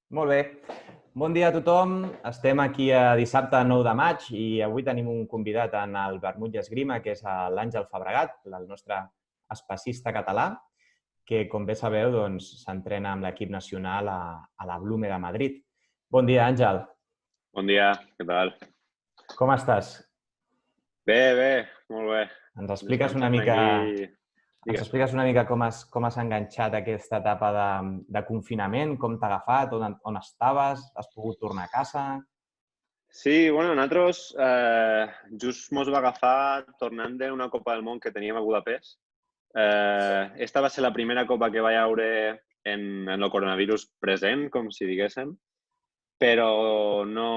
Molt bé. Bon dia a tothom. Estem aquí a dissabte 9 de maig i avui tenim un convidat en el Vermut i Esgrima, que és l'Àngel Fabregat, el nostre espacista català, que, com bé sabeu, s'entrena amb l'equip nacional a la Blume de Madrid. Bon dia, Àngel. Bon dia, què tal? Com estàs? Bé, molt bé. Ens expliques una Descansant mica... aquí. Ens Digues. expliques una mica com has enganxat aquesta etapa de confinament, com t'ha agafat, on estaves, has pogut tornar a casa... Sí, bueno, nosaltres just mos va agafar tornant d'una Copa del Món que teníem a Budapest. Esta va ser la primera copa que vaig veure en el coronavirus present, com si diguéssim, però no,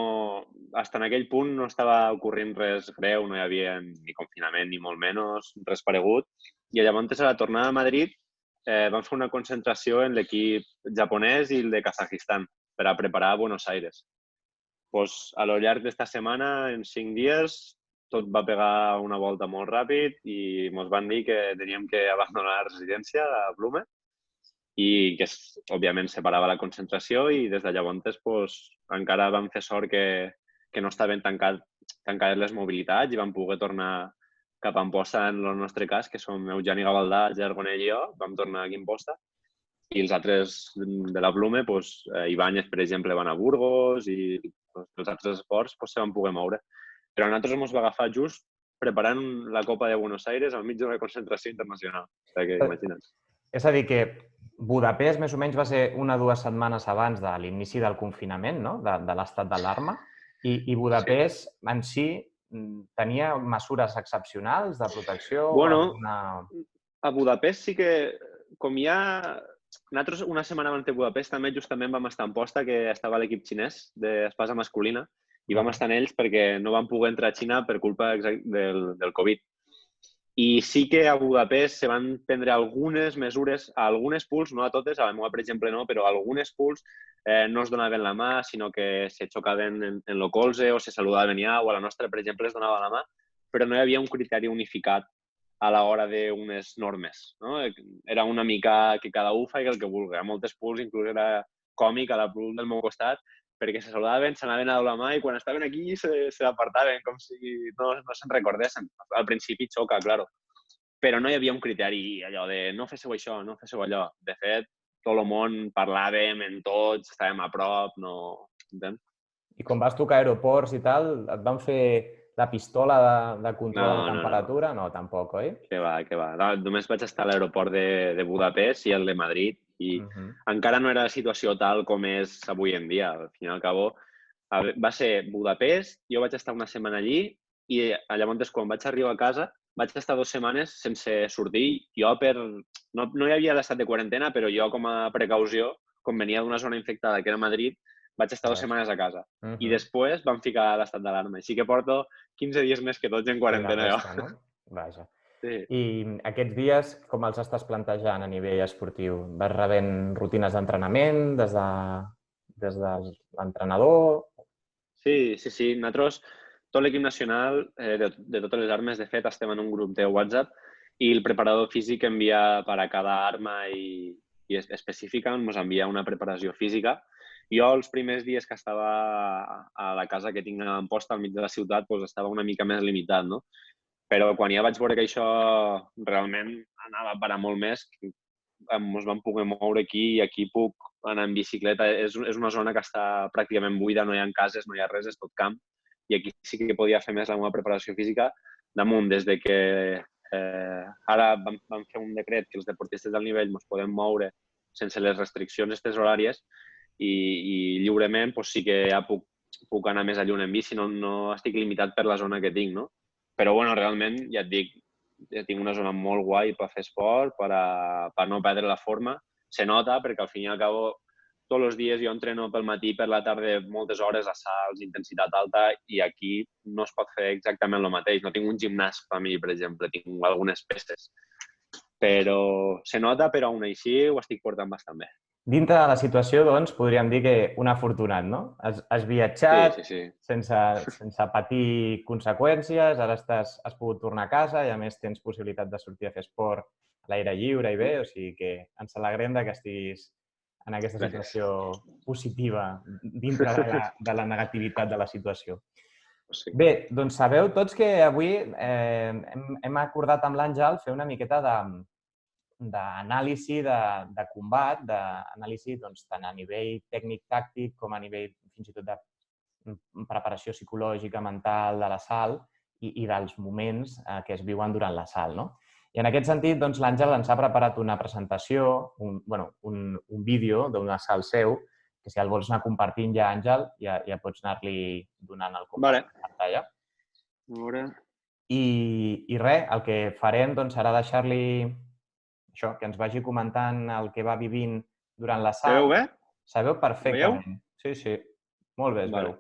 fins en aquell punt no estava ocorrint res greu, no hi havia ni confinament ni molt menys, res paregut. I llavors, a la tornada a Madrid, vam fer una concentració en l'equip japonès i el de Kazajistan per a preparar Buenos Aires. Pues, a lo llarg d'esta setmana, en 5 dies, tot va pegar una volta molt ràpid i ens van dir que teníem que abandonar la residència a Blume i que, òbviament, separava la concentració i des de llavors pues, encara vam fer sort que no estaven tancades les mobilitats i vam poder tornar cap a Amposta, en el nostre cas, que som Eugeni Gavaldà, Gergonell i jo, vam tornar aquí a Amposta. I els altres de la Blume, doncs, Ibáñez, per exemple, van a Burgos i els altres esports se van poder moure. Però a nosaltres ens va agafar just preparant la Copa de Buenos Aires al mig d'una concentració internacional. O sigui que imagina't. És a dir, que Budapest més o menys va ser 1 o 2 setmanes abans de l'inici del confinament, no? de l'estat d'alarma, i Budapest en si tenia mesures excepcionals de protecció? Bueno, a Budapest sí que, com ja... Nosaltres una setmana abans de Budapest també justament vam estar en Posta, que estava l'equip xinès d'espasa masculina, i vam estar en ells perquè no vam poder entrar a Xina per culpa del Covid. I sí que a Budapest se van prendre algunes mesures, a algunes pools, no a totes, a la meva, per exemple, no, però a algunes pools no es donaven la mà, sinó que se xocaven en el colze o se saludaven ja, o a la nostra, per exemple, es donava la mà, però no hi havia un criteri unificat a l'hora d'unes normes. No? Era una mica que cada un faci el que vulgui. A moltes pools inclús era còmic a la pool del meu costat, perquè se saludaven, s'anaven a donar la mà i quan estaven aquí s'apartaven com si no se'n recordessin. Al principi xoca, claro. Però no hi havia un criteri allò de no féssiu això, no féssiu allò. De fet, tot el món parlàvem en tots, estàvem a prop, no... Entens? I quan vas tocar aeroports i tal, et van fer la pistola de control de la temperatura? No, tampoc, oi? Que va. No, només vaig estar a l'aeroport de Budapest i el de Madrid i encara no era la situació tal com és avui en dia. Al fin i al cabo, va ser Budapest, jo vaig estar una setmana allí i llavors quan vaig arribar a casa vaig estar 2 setmanes sense sortir. Jo no hi havia l'estat de quarantena, però jo com a precaució, com venia d'una zona infectada que era Madrid, vaig estar 2 setmanes a casa. I després vam ficar l'estat d'alarma. Així que porto 15 dies més que tots en quarantena, jo. No? Vaja. Sí. I aquests dies, com els estàs plantejant a nivell esportiu? Vas rebent rutines d'entrenament des de l'entrenador? Sí. Nosaltres, tot l'equip nacional de totes les armes, de fet, estem en un grup de WhatsApp i el preparador físic envia per a cada arma i específica, ens envia una preparació física. Jo, els primers dies que estava a la casa que tinc a Amposta, al mig de la ciutat, doncs estava una mica més limitat, no? Però quan ja vaig veure que això realment anava per a molt més, ens vam poder moure aquí i aquí puc anar en bicicleta. És una zona que està pràcticament buida, no hi ha cases, no hi ha res, és tot camp. I aquí sí que podia fer més la meva preparació física damunt, des de que ara vam fer un decret que els deportistes del nivell ens podem moure sense les restriccions aquestes horàries i lliurement doncs sí que ja puc anar més a lluny en bici, no estic limitat per la zona que tinc, no? Però, bueno, realment, ja et dic, tinc una zona molt guai per fer esport, per no perdre la forma. Se nota, perquè al fin i al cabo, tots els dies jo entreno pel matí, per la tarda, moltes hores a salts, intensitat alta, i aquí no es pot fer exactament el mateix. No tinc un gimnàs per mi, per exemple, tinc algunes peces. Però se nota, però aún així ho estic portant bastant bé. Dintre de la situació, doncs, podríem dir que un afortunat, no? Has viatjat sense patir conseqüències, ara has pogut tornar a casa i, a més, tens possibilitat de sortir a fer esport a l'aire lliure i bé, o sigui que ens alegrem que estiguis en aquesta Gràcies. situació positiva dintre de la negativitat de la situació. Sí. Bé, doncs sabeu tots que avui hem acordat amb l'Àngel fer una miqueta d'anàlisi de combat, d'anàlisi tant a nivell tècnic-tàctic com a nivell fins i tot de preparació psicològica, mental, de l'assalt i dels moments que es viuen durant l'assalt, no? I en aquest sentit, doncs, l'Àngel ens ha preparat una presentació, un vídeo d'un assalt seu, que si el vols anar compartint ja, Àngel, ja pots anar-li donant el compartir de pantalla. A veure... I res, el que farem doncs, serà deixar-li això, que ens vagi comentant el que va vivint durant l'assalt. Sabeu bé? Sabeu perfectament. Sí, sí. Molt bé es veu.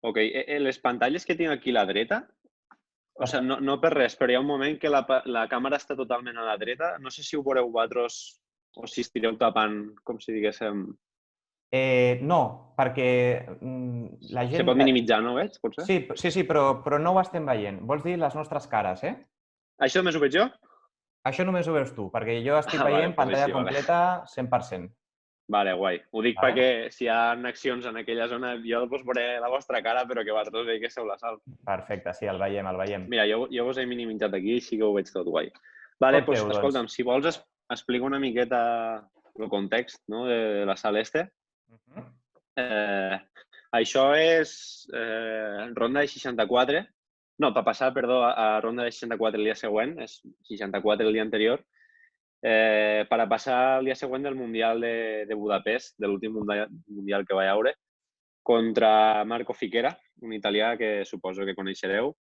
Ok, les pantalles que tinc aquí a la dreta, o sigui, no per res, però hi ha un moment que la càmera està totalment a la dreta. No sé si ho veureu vosaltres o si estireu tapant, com si diguéssim... No, perquè la gent... Se pot minimitzar, no veig, potser? Sí, però no ho estem veient. Vols dir les nostres cares, eh? Això només ho veig jo? Això només ho veus tu, perquè jo estic veient pantalla completa 100%. Vale, guai. Ho dic perquè si hi ha accions en aquella zona, jo us veuré la vostra cara, però que vosaltres veiéssiu l'assalt. Perfecte, sí, el veiem, el veiem. Mira, jo us he minimitzat aquí, així que ho veig tot guai. Vale, doncs, escolta'm, si vols explico una miqueta el context de l'assalt este. Això és ronda de 64. No, per passar, perdó, a ronda de 64 el dia següent, és 64 el dia anterior, per a passar el dia següent del Mundial de Budapest, de l'últim Mundial que va haure, contra Marco Fichera, un italià que suposo que coneixereu.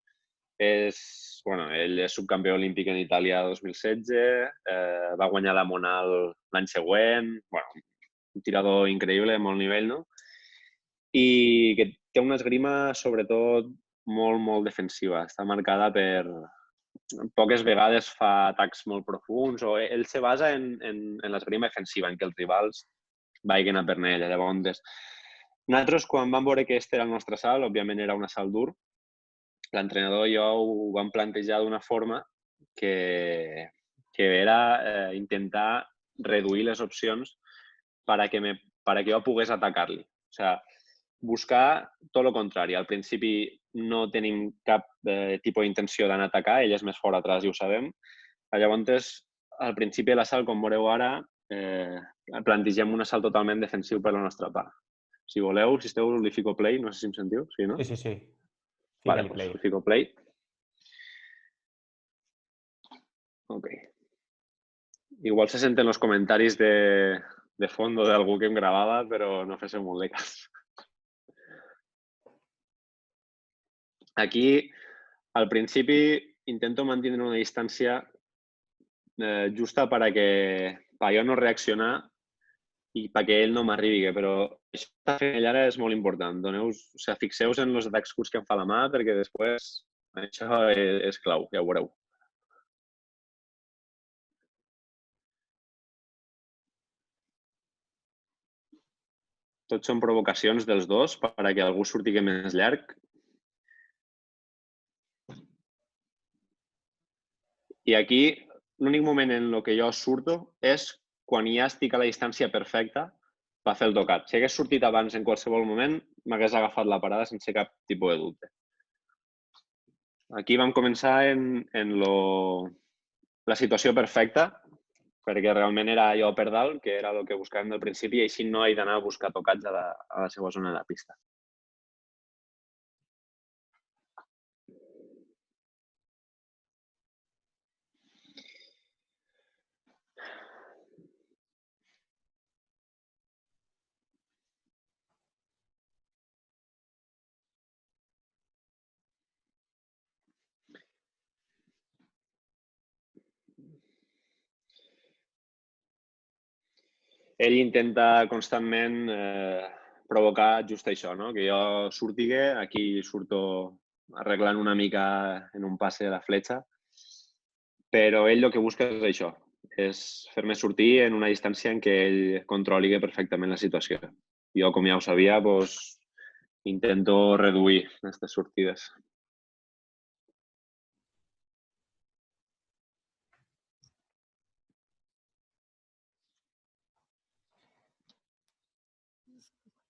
Ell és subcampió olímpic en Itàlia 2016, va guanyar la Monal l'any següent, un tirador increïble, de molt nivell, no? I que té una esgrima, sobretot, molt, molt defensiva. Està marcada per... Poques vegades fa atacs molt profuns o ell se basa en l'esgrima defensiva, en que els rivals vagin a per ella. Llavors, nosaltres, quan vam veure que aquest era el nostre assalt, òbviament era un assalt dur, l'entrenador i jo ho vam plantejar d'una forma que era intentar reduir les opcions perquè jo pogués atacar-li. O sigui, buscar tot el contrari. Al principi no tenim cap tipus d'intenció d'anar a atacar, ell és més fort atrás i ho sabem. Llavors, al principi de l'assalt, com veureu ara, plantegem un assalt totalment defensiu per la nostra part. Si voleu, si esteu, li fico play, no sé si em sentiu, sí, no? Sí. Vale, doncs li fico play. Ok. Igual se senten los comentaris de fondo d'algú que em gravava, però no féssiu molt de cas. Aquí, al principi, intento mantenir una distància justa perquè jo no reaccionar i perquè ell no m'arribi, però això que està fent ell ara és molt important. Fixeu-vos en els atacs curts que em fa la mà perquè després això és clau, ja ho veureu. Tots són provocacions dels dos perquè algú surti més llarg. I aquí l'únic moment en què jo surto és quan ja estic a la distància perfecta per fer el tocat. Si hagués sortit abans en qualsevol moment, m'hagués agafat la parada sense cap tipus de dubte. Aquí vam començar en la situació perfecta, perquè realment era jo per dalt, que era el que buscàvem del principi, i així no he d'anar a buscar tocats a la seva zona de la pista. Ell intenta constantment provocar just això, no? Que jo surtigui, aquí surto arreglant una mica en un passe de la fletxa, però ell el que busca és això, és fer-me sortir en una distància en què ell controli perfectament la situació. Jo, com ja ho sabia, intento reduir aquestes sortides.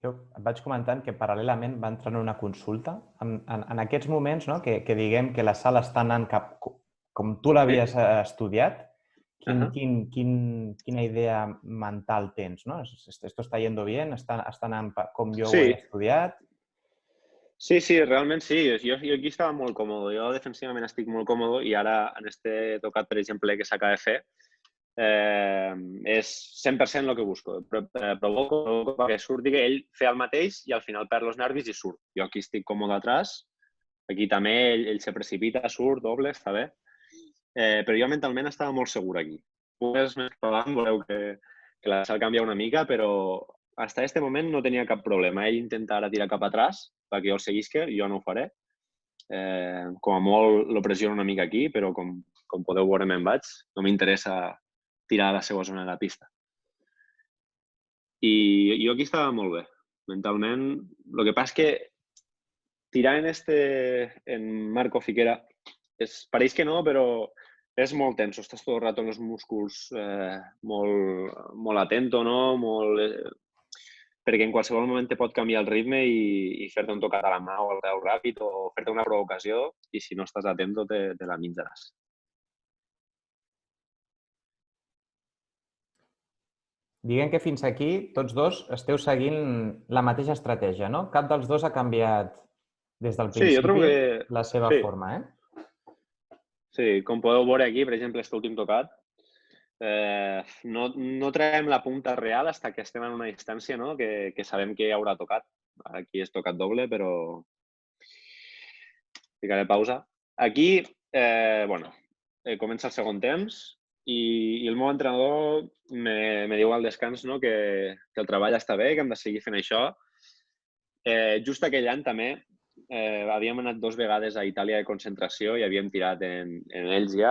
Jo et vaig comentant que paral·lelament va entrar en una consulta. En aquests moments, no, que diguem que la sala està anant cap com tu l'havies estudiat, quina idea mental tens, no? Esto está yendo bien? Està anant com jo ho he estudiat? Sí, realment sí. Jo aquí estava molt còmode. Jo defensivament estic molt còmode i ara en este tocat, per exemple, que s'acaba de fer, és 100% el que busco. Provoco perquè surti que ell fa el mateix i al final perd els nervis i surt. Jo aquí estic còmode atrás. Aquí també ell se precipita, surt, doble, està bé. Però jo mentalment estava molt segur aquí. Més endavant voleu que la sal canvia una mica, però fins a aquest moment no tenia cap problema. Ell intentarà tirar cap atràs perquè jo el seguisca, jo no ho faré. Com a molt lo pressiono una mica aquí, però com podeu veure me'n vaig. No m'interessa tirar a la seva zona de la pista. I jo aquí estava molt bé. Mentalment, el que passa és que tirar en Marco Fiquera pareix que no, però és molt tenso. Estàs tot el rato amb els músculs molt atento, no? Perquè en qualsevol moment te pot canviar el ritme i fer-te un tocat a la mà o al peu ràpid o fer-te una provocació i si no estàs atento te la menjaràs. Diguem que fins aquí tots dos esteu seguint la mateixa estratègia, no? Cap dels dos ha canviat des del principi la seva forma, Sí, com podeu veure aquí, per exemple, aquest últim tocat, no traiem la punta real fins que estem en una distància, no? Que sabem que hi haurà tocat. Aquí és tocat doble, però ficaré pausa. Aquí, comença el segon temps i el meu entrenador me diu al descans, no, que el treball està bé, que hem de seguir fent això. Just aquell any també havíem anat 2 vegades a Itàlia de concentració i havíem tirat en ells ja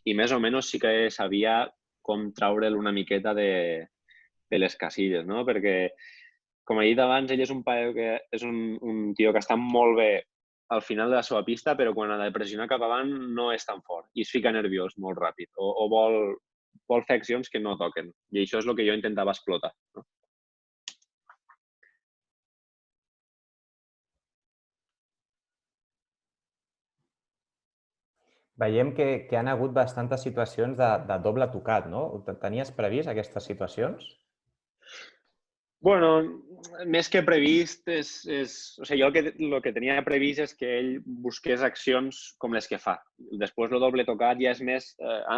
i més o menys sí que sabia com traure'l una miqueta de les casilles, no? Perquè, com he dit abans, ell és un paio que és un tio que està molt bé al final de la seva pista, però quan ha de pressionar cap avant no és tan fort i es fica nerviós molt ràpid o vol fer accions que no toquen. I això és el que jo intentava explotar, no? Veiem que hi ha hagut bastantes situacions de doble tocat, no? Tenies previst aquestes situacions? Bueno, més que previst, o sigui, jo el que tenia previst és que ell busqués accions com les que fa. Després, el doble tocat ja és més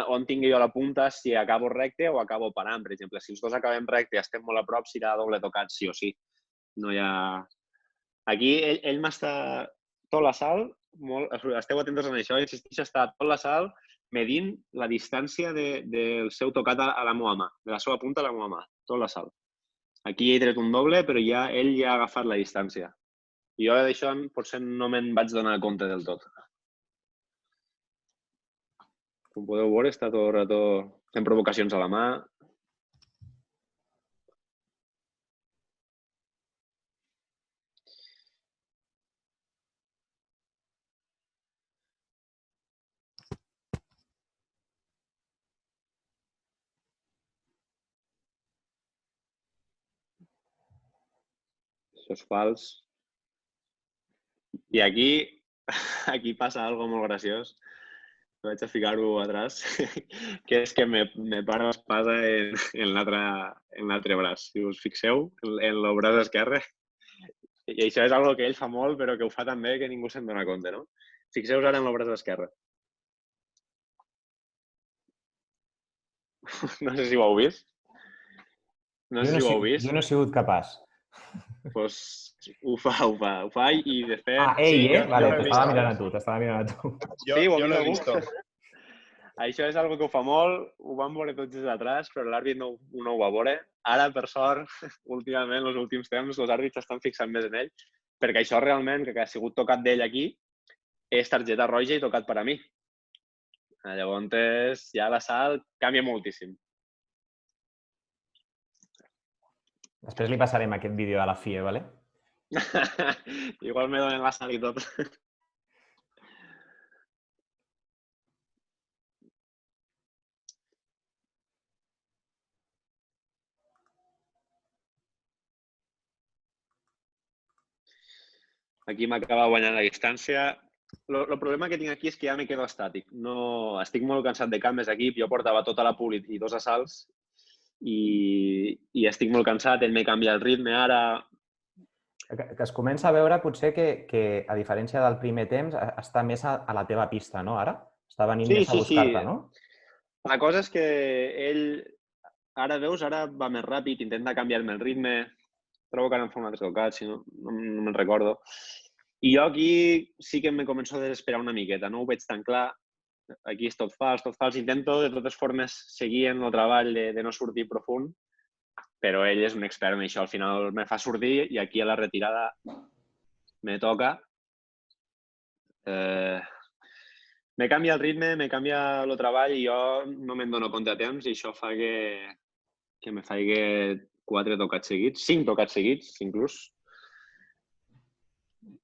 on tingui jo la punta, si acabo recte o acabo parant. Per exemple, si els dos acabem recte i estem molt a prop, serà doble tocat sí o sí. No hi ha... Aquí ell m'està tot la salt, esteu atents en això, insisteix, està tot la salt medint la distància del seu tocat a la meva mà, de la seva punta a la meva mà, tot la salt. Aquí he tret un doble, però ell ja ha agafat la distància. I jo d'això potser no me'n vaig donar compte del tot. Com podeu veure, està tot el rato fent provocacions a la mà. Això és fals. I aquí passa algo molt graciós. Vaig a ficar-ho atrás, que és que me para l'espasa en l'altre braç. Si us fixeu, en el braç esquerre. I això és algo que ell fa molt, però que ho fa tan bé que ningú se'n dona compte, no? Fixeu-vos ara en el braç esquerre. No sé si ho heu vist. No sé si ho heu vist. Jo no he sigut capaç. Doncs ho fa i de fet... Ah, ell, Vale, t'estava mirant a tu. Sí, ho l'he vist. Això és algo que ho fa molt, ho vam veure tots des d'atràs, però l'àrbit no ho va veure. Ara, per sort, últimament, els últims temps, els àrbits estan fixant més en ell, perquè això realment, que ha sigut tocat d'ell aquí, és targeta roja i tocat per a mi. Llavors, ja la sal canvia moltíssim. Després li passarem aquest vídeo a la FIE, ¿vale? Igual me donen la sal i tot. Aquí m'acaba guanyant la distància. El problema que tinc aquí és que ja me quedo estàtic. No, estic molt cansat de canvis d'equip. Jo portava tota la pull i 2 assalts i estic molt cansat. Ell me canvia el ritme ara. Que es comença a veure potser que a diferència del primer temps, està més a la teva pista, no, ara? Està venint més a Sí. buscar-te, no? La cosa és que ell, ara veus, ara va més ràpid, intenta canviar-me el ritme. Trobo que ara em fa un altre tocat, si no me'n recordo. I jo aquí sí que me començo a desesperar una miqueta, no ho veig tan clar. Aquí és tot fals. Intento de totes formes seguir en el treball de no sortir profund, però ell és un expert en això. Al final me fa sortir i aquí a la retirada me toca. Me canvia el ritme, me canvia el treball i jo no me'n dono compte a temps i això fa que me faci 4 tocats seguits, 5 tocats seguits, inclús.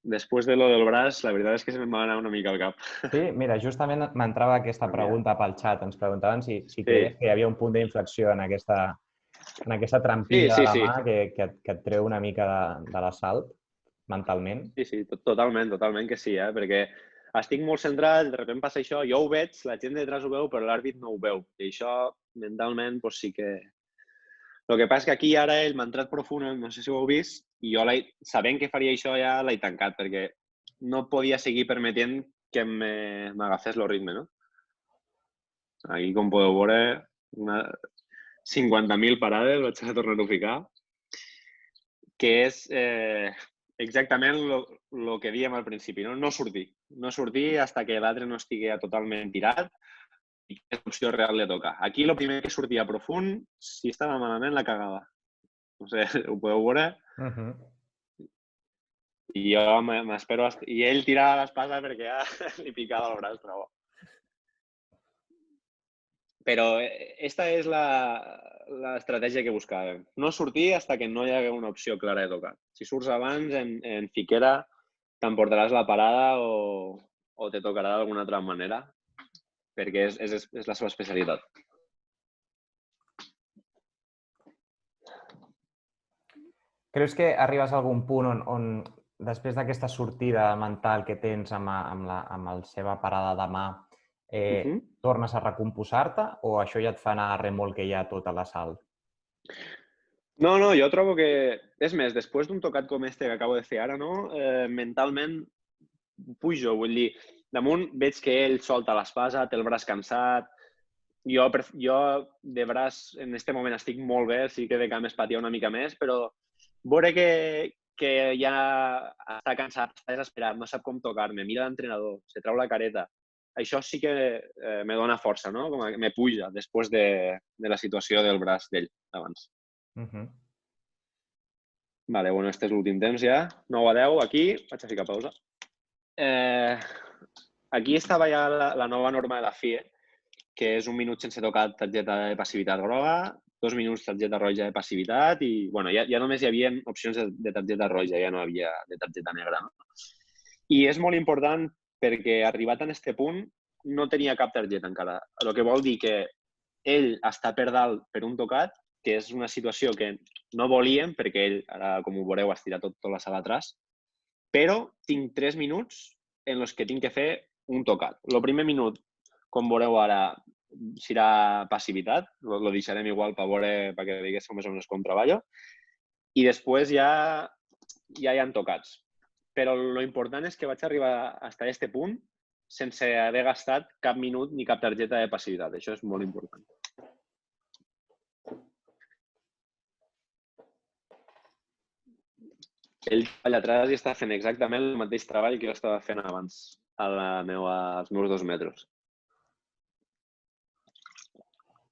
Després de lo del braç, la veritat és que se me'n va anar una mica al cap. Sí, mira, justament m'entrava aquesta pregunta pel xat. Ens preguntaven si creies que hi havia un punt d'inflexió en aquesta trampilla de la mà que et treu una mica de l'assalt mentalment. Sí, totalment que sí, perquè estic molt centrat, de sobte passa això, jo ho veig, la gent de detrás ho veu, però l'àrbit no ho veu. I això, mentalment, doncs sí que... El que passa és que aquí ara ell m'ha entrat profund, no sé si ho heu vist, i jo, sabent que faria això, ja l'he tancat, perquè no podia seguir permetent que m'agafés el ritme, no? Aquí, com podeu veure, 50.000 parades, vaig a tornar-ho a ficar, que és exactament el que dèiem al principi, no sortir. No sortir fins que l'altre no estigui totalment tirat i que l'opció real li toca. Aquí el primer que sortia profund, si estava malament, la cagava. No sé, ho podeu veure? I jo m'espero... I ell tirava l'espasa perquè ja li picava el braç, però... Però aquesta és l'estratègia que buscàvem. No sortir fins que no hi hagi una opció clara de tocar. Si surts abans, en fiquera, t'emportaràs la parada o te tocarà d'alguna altra manera, perquè és la seva especialitat. Creus que arribes a algun punt on després d'aquesta sortida mental que tens amb la seva parada de mà, tornes a recomposar-te o això ja et fa anar a remolquejar tot a l'assalt? No, jo trobo que... És més, després d'un tocat com este que acabo de fer ara, no? Mentalment pujo, vull dir, damunt veig que ell solta l'espasa, té el braç cansat. Jo de braç en aquest moment estic molt bé, sí que de cames patia una mica més, però veure que ja està cansat, està desesperat, no sap com tocar-me, mira l'entrenador, se trau la careta. Això sí que me dona força, no? Com me puja després de la situació del braç d'ell abans. Vale, bueno, este és l'últim temps ja. 9-10, aquí. Vaig a ficar pausa. Aquí estava ja la nova norma de la FIE, que és 1 minut sense tocar targeta de passivitat groga, 2 minuts targeta roja de passivitat i, bueno, ja només hi havia opcions de targeta roja, ja no hi havia de targeta negra. No? I és molt important perquè arribat a aquest punt no tenia cap targeta encara. El que vol dir que ell està per dalt per un tocat, que és una situació que no volíem perquè ell, ara com ho veureu, es tira tot la sala atrás, però tinc 3 minuts en els que tinc que fer un tocat. El primer minut, com veureu ara, serà passivitat, lo deixarem igual perquè veieu més o menys com treballo, i després ja hi ha tocats. Però l'important és que vaig arribar a aquest punt sense haver gastat cap minut ni cap targeta de passivitat. Això és molt important. Ell allà atrás i està fent exactament el mateix treball que jo estava fent abans als meus 2 metres.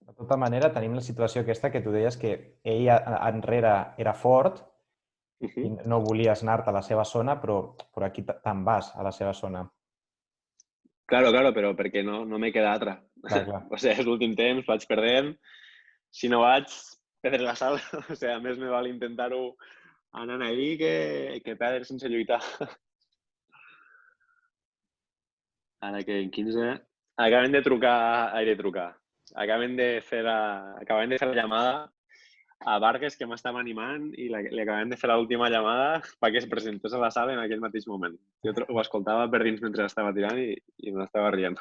De tota manera, tenim la situació aquesta que tu deies que ell enrere era fort i no volies anar-te a la seva zona, però aquí te'n vas a la seva zona. Claro, però perquè no me queda altra. O sigui, és l'últim temps, vaig perdent. Si no vaig, perdre la sala. O sigui, a més me val intentar-ho anant allí que perdre sense lluitar. Ara que en 15... Acabem de trucar... Acabem de fer la llamada a Vargas, que m'estava animant, i li acabem de fer l'última llamada perquè es presentés a la sala en aquell mateix moment. Jo ho escoltava per dins mentre estava tirant i m'estava rient.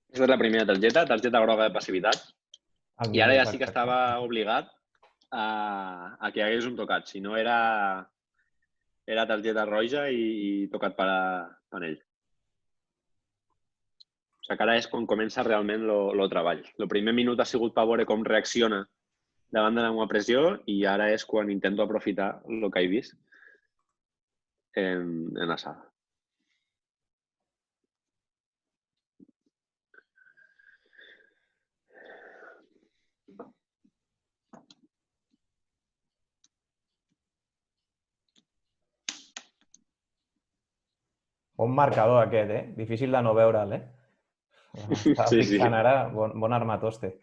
Aquesta és la primera targeta groga de passivitat. I ara ja sí que estava obligat a que hi hagués un tocat. Si no, era targeta roja i tocat per ell. O sigui que ara és quan comença realment el treball. El primer minut ha sigut per veure com reacciona davant de la meva pressió i ara és quan intento aprofitar el que he vist en la sala. Bon marcador aquest, eh? Difícil de no veure'l, eh? Estava fixant ara, bon armatoste.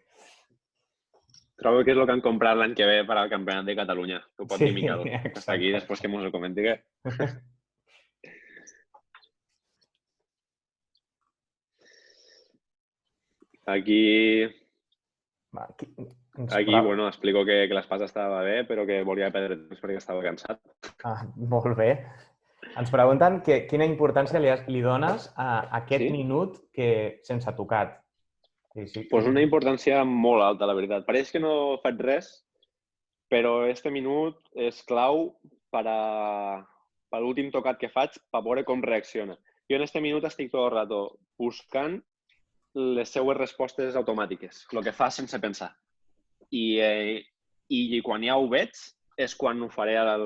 Trobo que és el que han comprat l'any que ve per al Campionat de Catalunya. Ho pot dir Miquel. Està aquí després que m'ho comenti. Aquí, bueno, explico que l'espasa estava bé, però que volia perdre temps perquè estava cansat. Molt bé. Ens pregunten quina importància li dones a aquest minut sense tocat. Pues una importància molt alta, la veritat. Pareix que no faig res, però este minut és clau per l'últim tocat que faig per veure com reacciona. Jo en este minut estic tot el rato buscant les seues respostes automàtiques, el que fa sense pensar. I quan ja ho veig és quan ho faré a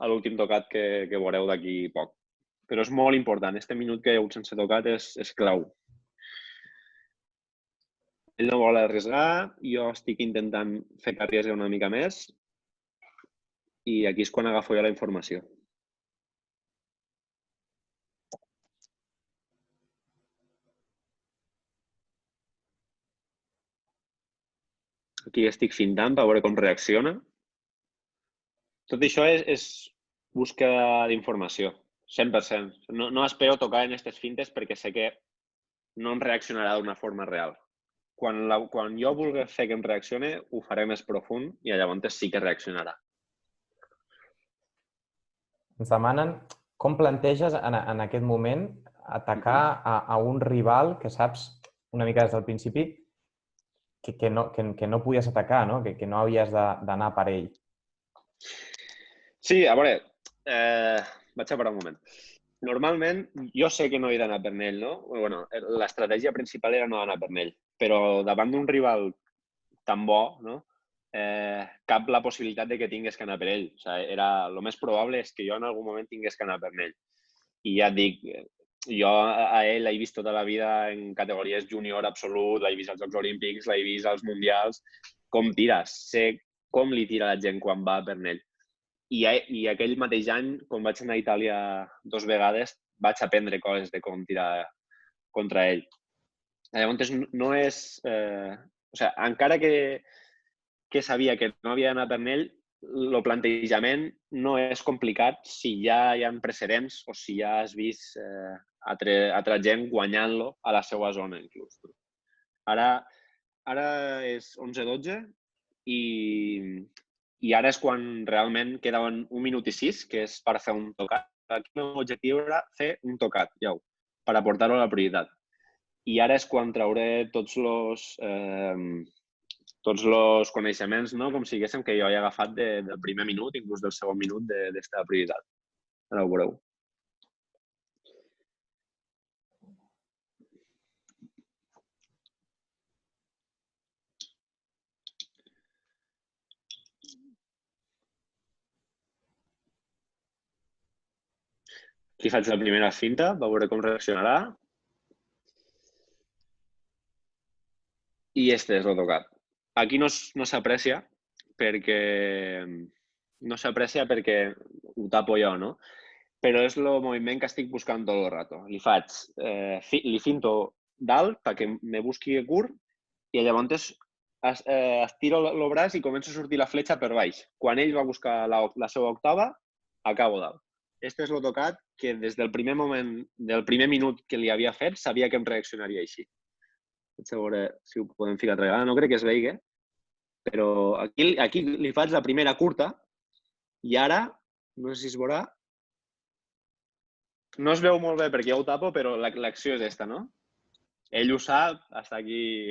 l'últim tocat que veureu d'aquí poc. Però és molt important. Este minut que hi ha sense tocat és clau. Ell no vol arriesgar, jo estic intentant fer que arriesgui una mica més i aquí és quan agafo jo la informació. Aquí estic fintant per veure com reacciona. Tot això és búsqueda d'informació, 100%. No espero tocar en aquestes fintes perquè sé que no em reaccionarà d'una forma real. Quan jo vulgui fer que em reaccione, ho faré més profund i llavors sí que reaccionarà. Ens demanen com planteges en aquest moment atacar a un rival que saps una mica des del principi que no podies atacar, no? Que no havies d'anar per ell. Sí, a veure, vaig a parar un moment. Normalment, jo sé que no he d'anar per ell, no? Bueno, l'estratègia principal era no anar per ell, però davant d'un rival tan bo, no? Cap la possibilitat de que tingués que anar per ell. O sigui, el més probable és que jo en algun moment tingués que anar per ell. I ja et dic, jo a ell l'he vist tota la vida en categories júnior absolut, l'he vist als Jocs Olímpics, l'he vist als Mundials, com tira, sé com li tira la gent quan va per ell. I aquell mateix any, quan vaig anar a Itàlia 2 vegades, vaig aprendre coses de com tirar contra ell. Llavors, no és... O sigui, encara que sabia que no havia d'anar per ell, el plantejament no és complicat si ja hi ha precedents o si ja has vist altra gent guanyant-lo a la seva zona, inclús. Ara és 11-12 i ara és quan realment quedaven 1 minut i 6, que és per fer un tocat. Aquí el meu objectiu era fer un tocat, ja, per aportar-ho a la prioritat. I ara és quan trauré tots els coneixements, no? Com si diguéssim que jo he agafat del primer minut, inclús del segon minut d'esta prioritat. Ara ho veureu. Aquí faig la primera finta, per veure com reaccionarà. I este és el tocat. Aquí no s'aprecia perquè ho tapo jo, no? Però és el moviment que estic buscant tot el rato. Li finto dalt perquè me busqui curt i llavors estiro el braç i comença a sortir la fletxa per baix. Quan ell va buscar la seva octava, acabo dalt. este és el tocat que des del primer moment, del primer minut que li havia fet, sabia que em reaccionaria així. A veure si ho podem ficar altra vegada. No crec que es vegi, però aquí li faig la primera curta i ara, no sé si es veurà, no es veu molt bé perquè ja ho tapo, però l'acció és esta, no? Ell ho sap, està aquí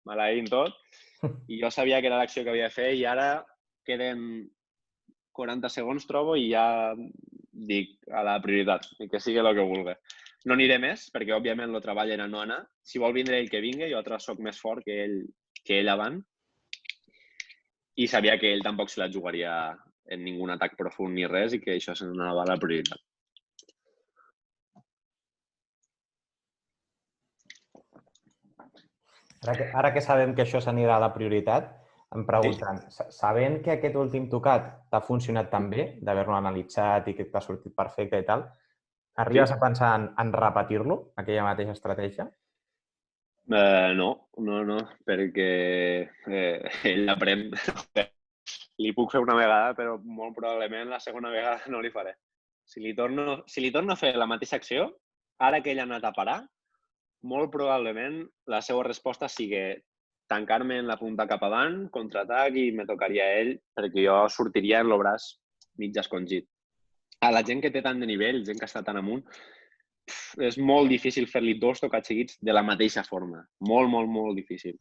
maleint tot, i jo sabia que era l'acció que havia de fer i ara queden 40 segons, trobo, i ja dic a la prioritat, i que sigui el que vulgui. No aniré més, perquè òbviament el treball era no anar. Si vol vindre ell, que vingui, jo altres soc més fort que ell avant. I sabia que ell tampoc se la jugaria en ningú atac profund ni res i que això se n'anava a la prioritat. Ara que sabem que això s'anirà a la prioritat, em pregunten, sabent que aquest últim tocat t'ha funcionat tan bé, d'haver-lo analitzat i que t'ha sortit perfecte i tal, arribes a pensar en repetir-lo, aquella mateixa estratègia? No, perquè ell aprèn. Li puc fer una vegada, però molt probablement la segona vegada no li faré. Si li torno a fer la mateixa acció, ara que ell ha anat a parar, molt probablement la seva resposta sigui tancar-me en la punta cap avant, contraatac i me tocaria a ell perquè jo sortiria en el braç mig escongit. A la gent que té tant de nivell, gent que està tan amunt, és molt difícil fer-li dos tocats seguits de la mateixa forma. Molt, molt, molt difícil.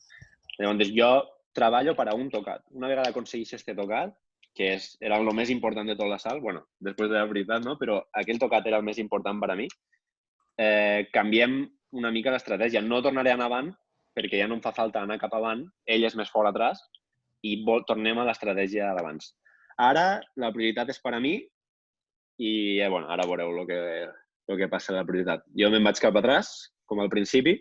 Llavors, jo treballo per a un tocat. Una vegada aconseguís este tocat, que era el més important de tot l'assalt, bueno, després de la veritat, no? Però aquell tocat era el més important per a mi, canviem una mica l'estratègia. No tornaré a anar avant, perquè ja no em fa falta anar cap avant, ell és més fort atrás, i tornem a l'estratègia d'abans. Ara la prioritat és per a mi i bueno, ara veureu el que passa a la prioritat. Jo me'n vaig cap atrás, com al principi,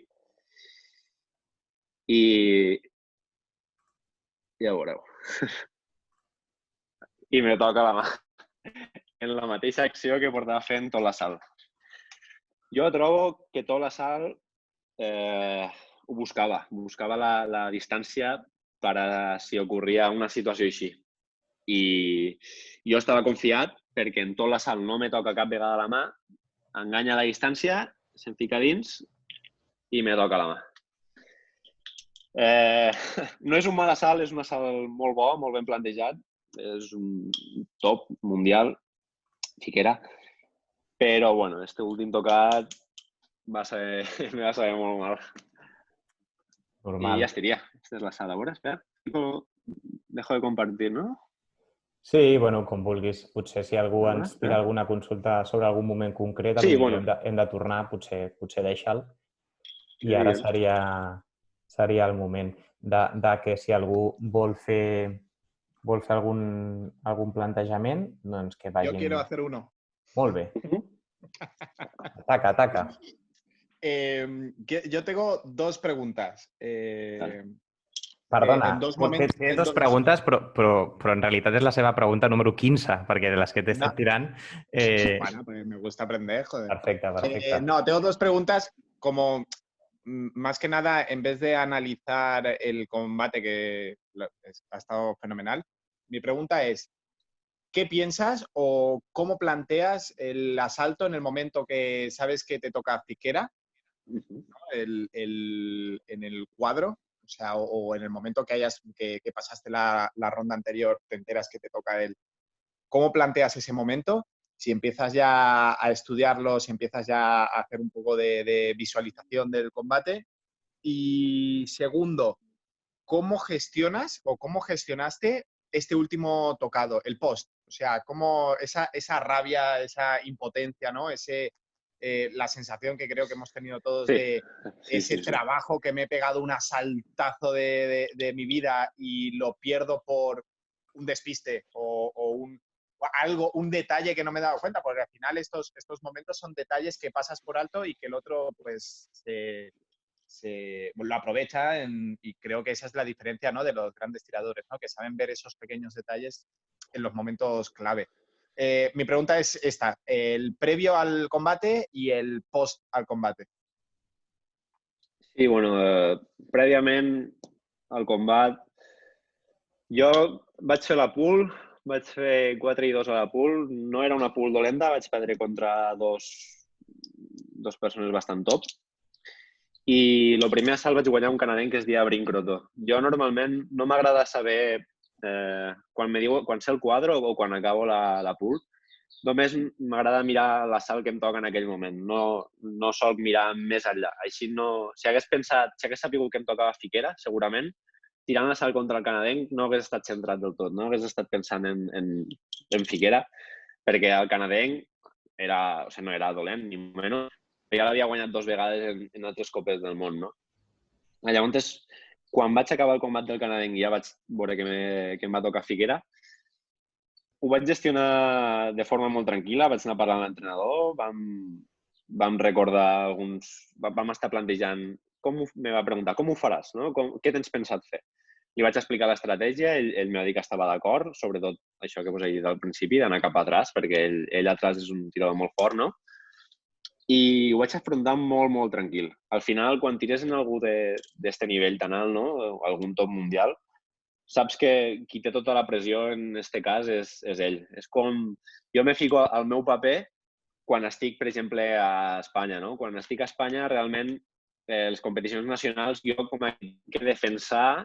i ja ho veureu. I me toca la mà. En la mateixa acció que portava fent tot l'assalt. Jo trobo que tot l'assalt ho buscava. Buscava la distància per a si ocorria una situació així. I jo estava confiat perquè en tot l'assalt no me toca cap vegada la mà, enganya la distància, se'm fica dins i me toca la mà. No és un mal assalt, és un assalt molt bo, molt ben plantejat. És un top mundial, Fiquera. Però, bueno, este últim tocat me va saber molt mal. Normal. I ja estaria. Esta és l'assalt. A veure, espera. Dejo de compartir, no? Sí, bueno, com vulguis. Potser si algú ens tira alguna consulta sobre algun moment concret, sí, bueno. hem de tornar, potser deixa'l. I ara seria el moment de que si algú vol fer algun plantejament, doncs que vagin... Yo quiero hacer uno. Molt bé. Ataca. Yo tengo dos preguntas. Perdona, té dos preguntes, però en realitat és la seva pregunta número 15, perquè de les que t'he estat tirant... Bueno, pues me gusta aprender, joder. Perfecte. No, tengo dos preguntas como, más que nada, en vez de analizar el combate, que ha estado fenomenal, mi pregunta es, ¿qué piensas o cómo planteas el asalto en el momento que sabes que te toca Fiquera, ¿no? en el cuadro? O sea, o en el momento que pasaste la ronda anterior, te enteras que te toca él. ¿Cómo planteas ese momento? Si empiezas ya a estudiarlo, si empiezas ya a hacer un poco de visualización del combate. Y segundo, ¿cómo gestionas o cómo gestionaste este último tocado, el post? O sea, cómo esa rabia, esa impotencia, ¿no? La sensación que creo que hemos tenido todos de ese trabajo que me he pegado un asaltazo de mi vida y lo pierdo por un despiste o un detalle que no me he dado cuenta, porque al final estos momentos son detalles que pasas por alto y que el otro pues lo aprovecha y creo que esa es la diferencia, ¿no?, de los grandes tiradores, ¿no?, que saben ver esos pequeños detalles en los momentos clave. Mi pregunta es esta, el previo al combate y el post al combate. Sí, bueno, prèviament al combat jo vaig fer la pool vaig fer 4-2 a la pool. No era una pool dolenta, vaig perdre contra dos persones bastant top. I el primer assalt vaig guanyar un canadenc que es deia Brincroto. Jo normalment no m'agrada saber quan sé el quadre o quan acabo la pool. Només m'agrada mirar l'assalt que em toca en aquell moment. No sol mirar més enllà. Així no... Si hagués sapigut que em tocava Fiquera, segurament, tirant l'assalt contra el canadenc no hagués estat centrat del tot, no hagués estat pensant en Fiquera, perquè el canadenc no era dolent, ni menys. Ja l'havia guanyat 2 vegades en altres copes del món, no? Llavors, quan vaig acabar el combat del canadenc i ja vaig veure que em va tocar Fiquera, ho vaig gestionar de forma molt tranquil·la, vaig anar a parlar amb l'entrenador, vam recordar alguns... Vam estar plantejant... Me va preguntar, com ho faràs? No? Què tens pensat fer? Li vaig explicar l'estratègia, ell m'ha dit que estava d'acord, sobretot això que vos he dit al principi, d'anar cap atràs, perquè ell atràs és un tirador molt fort, no? I ho vaig afrontar molt, molt tranquil. Al final, quan tires en algú d'este nivell tan alt, no? Algun top mundial, saps que qui té tota la pressió en este cas és ell. És com... Jo me fico al meu paper quan estic, per exemple, a Espanya, no? Quan estic a Espanya, realment, les competicions nacionals, jo com a que defensar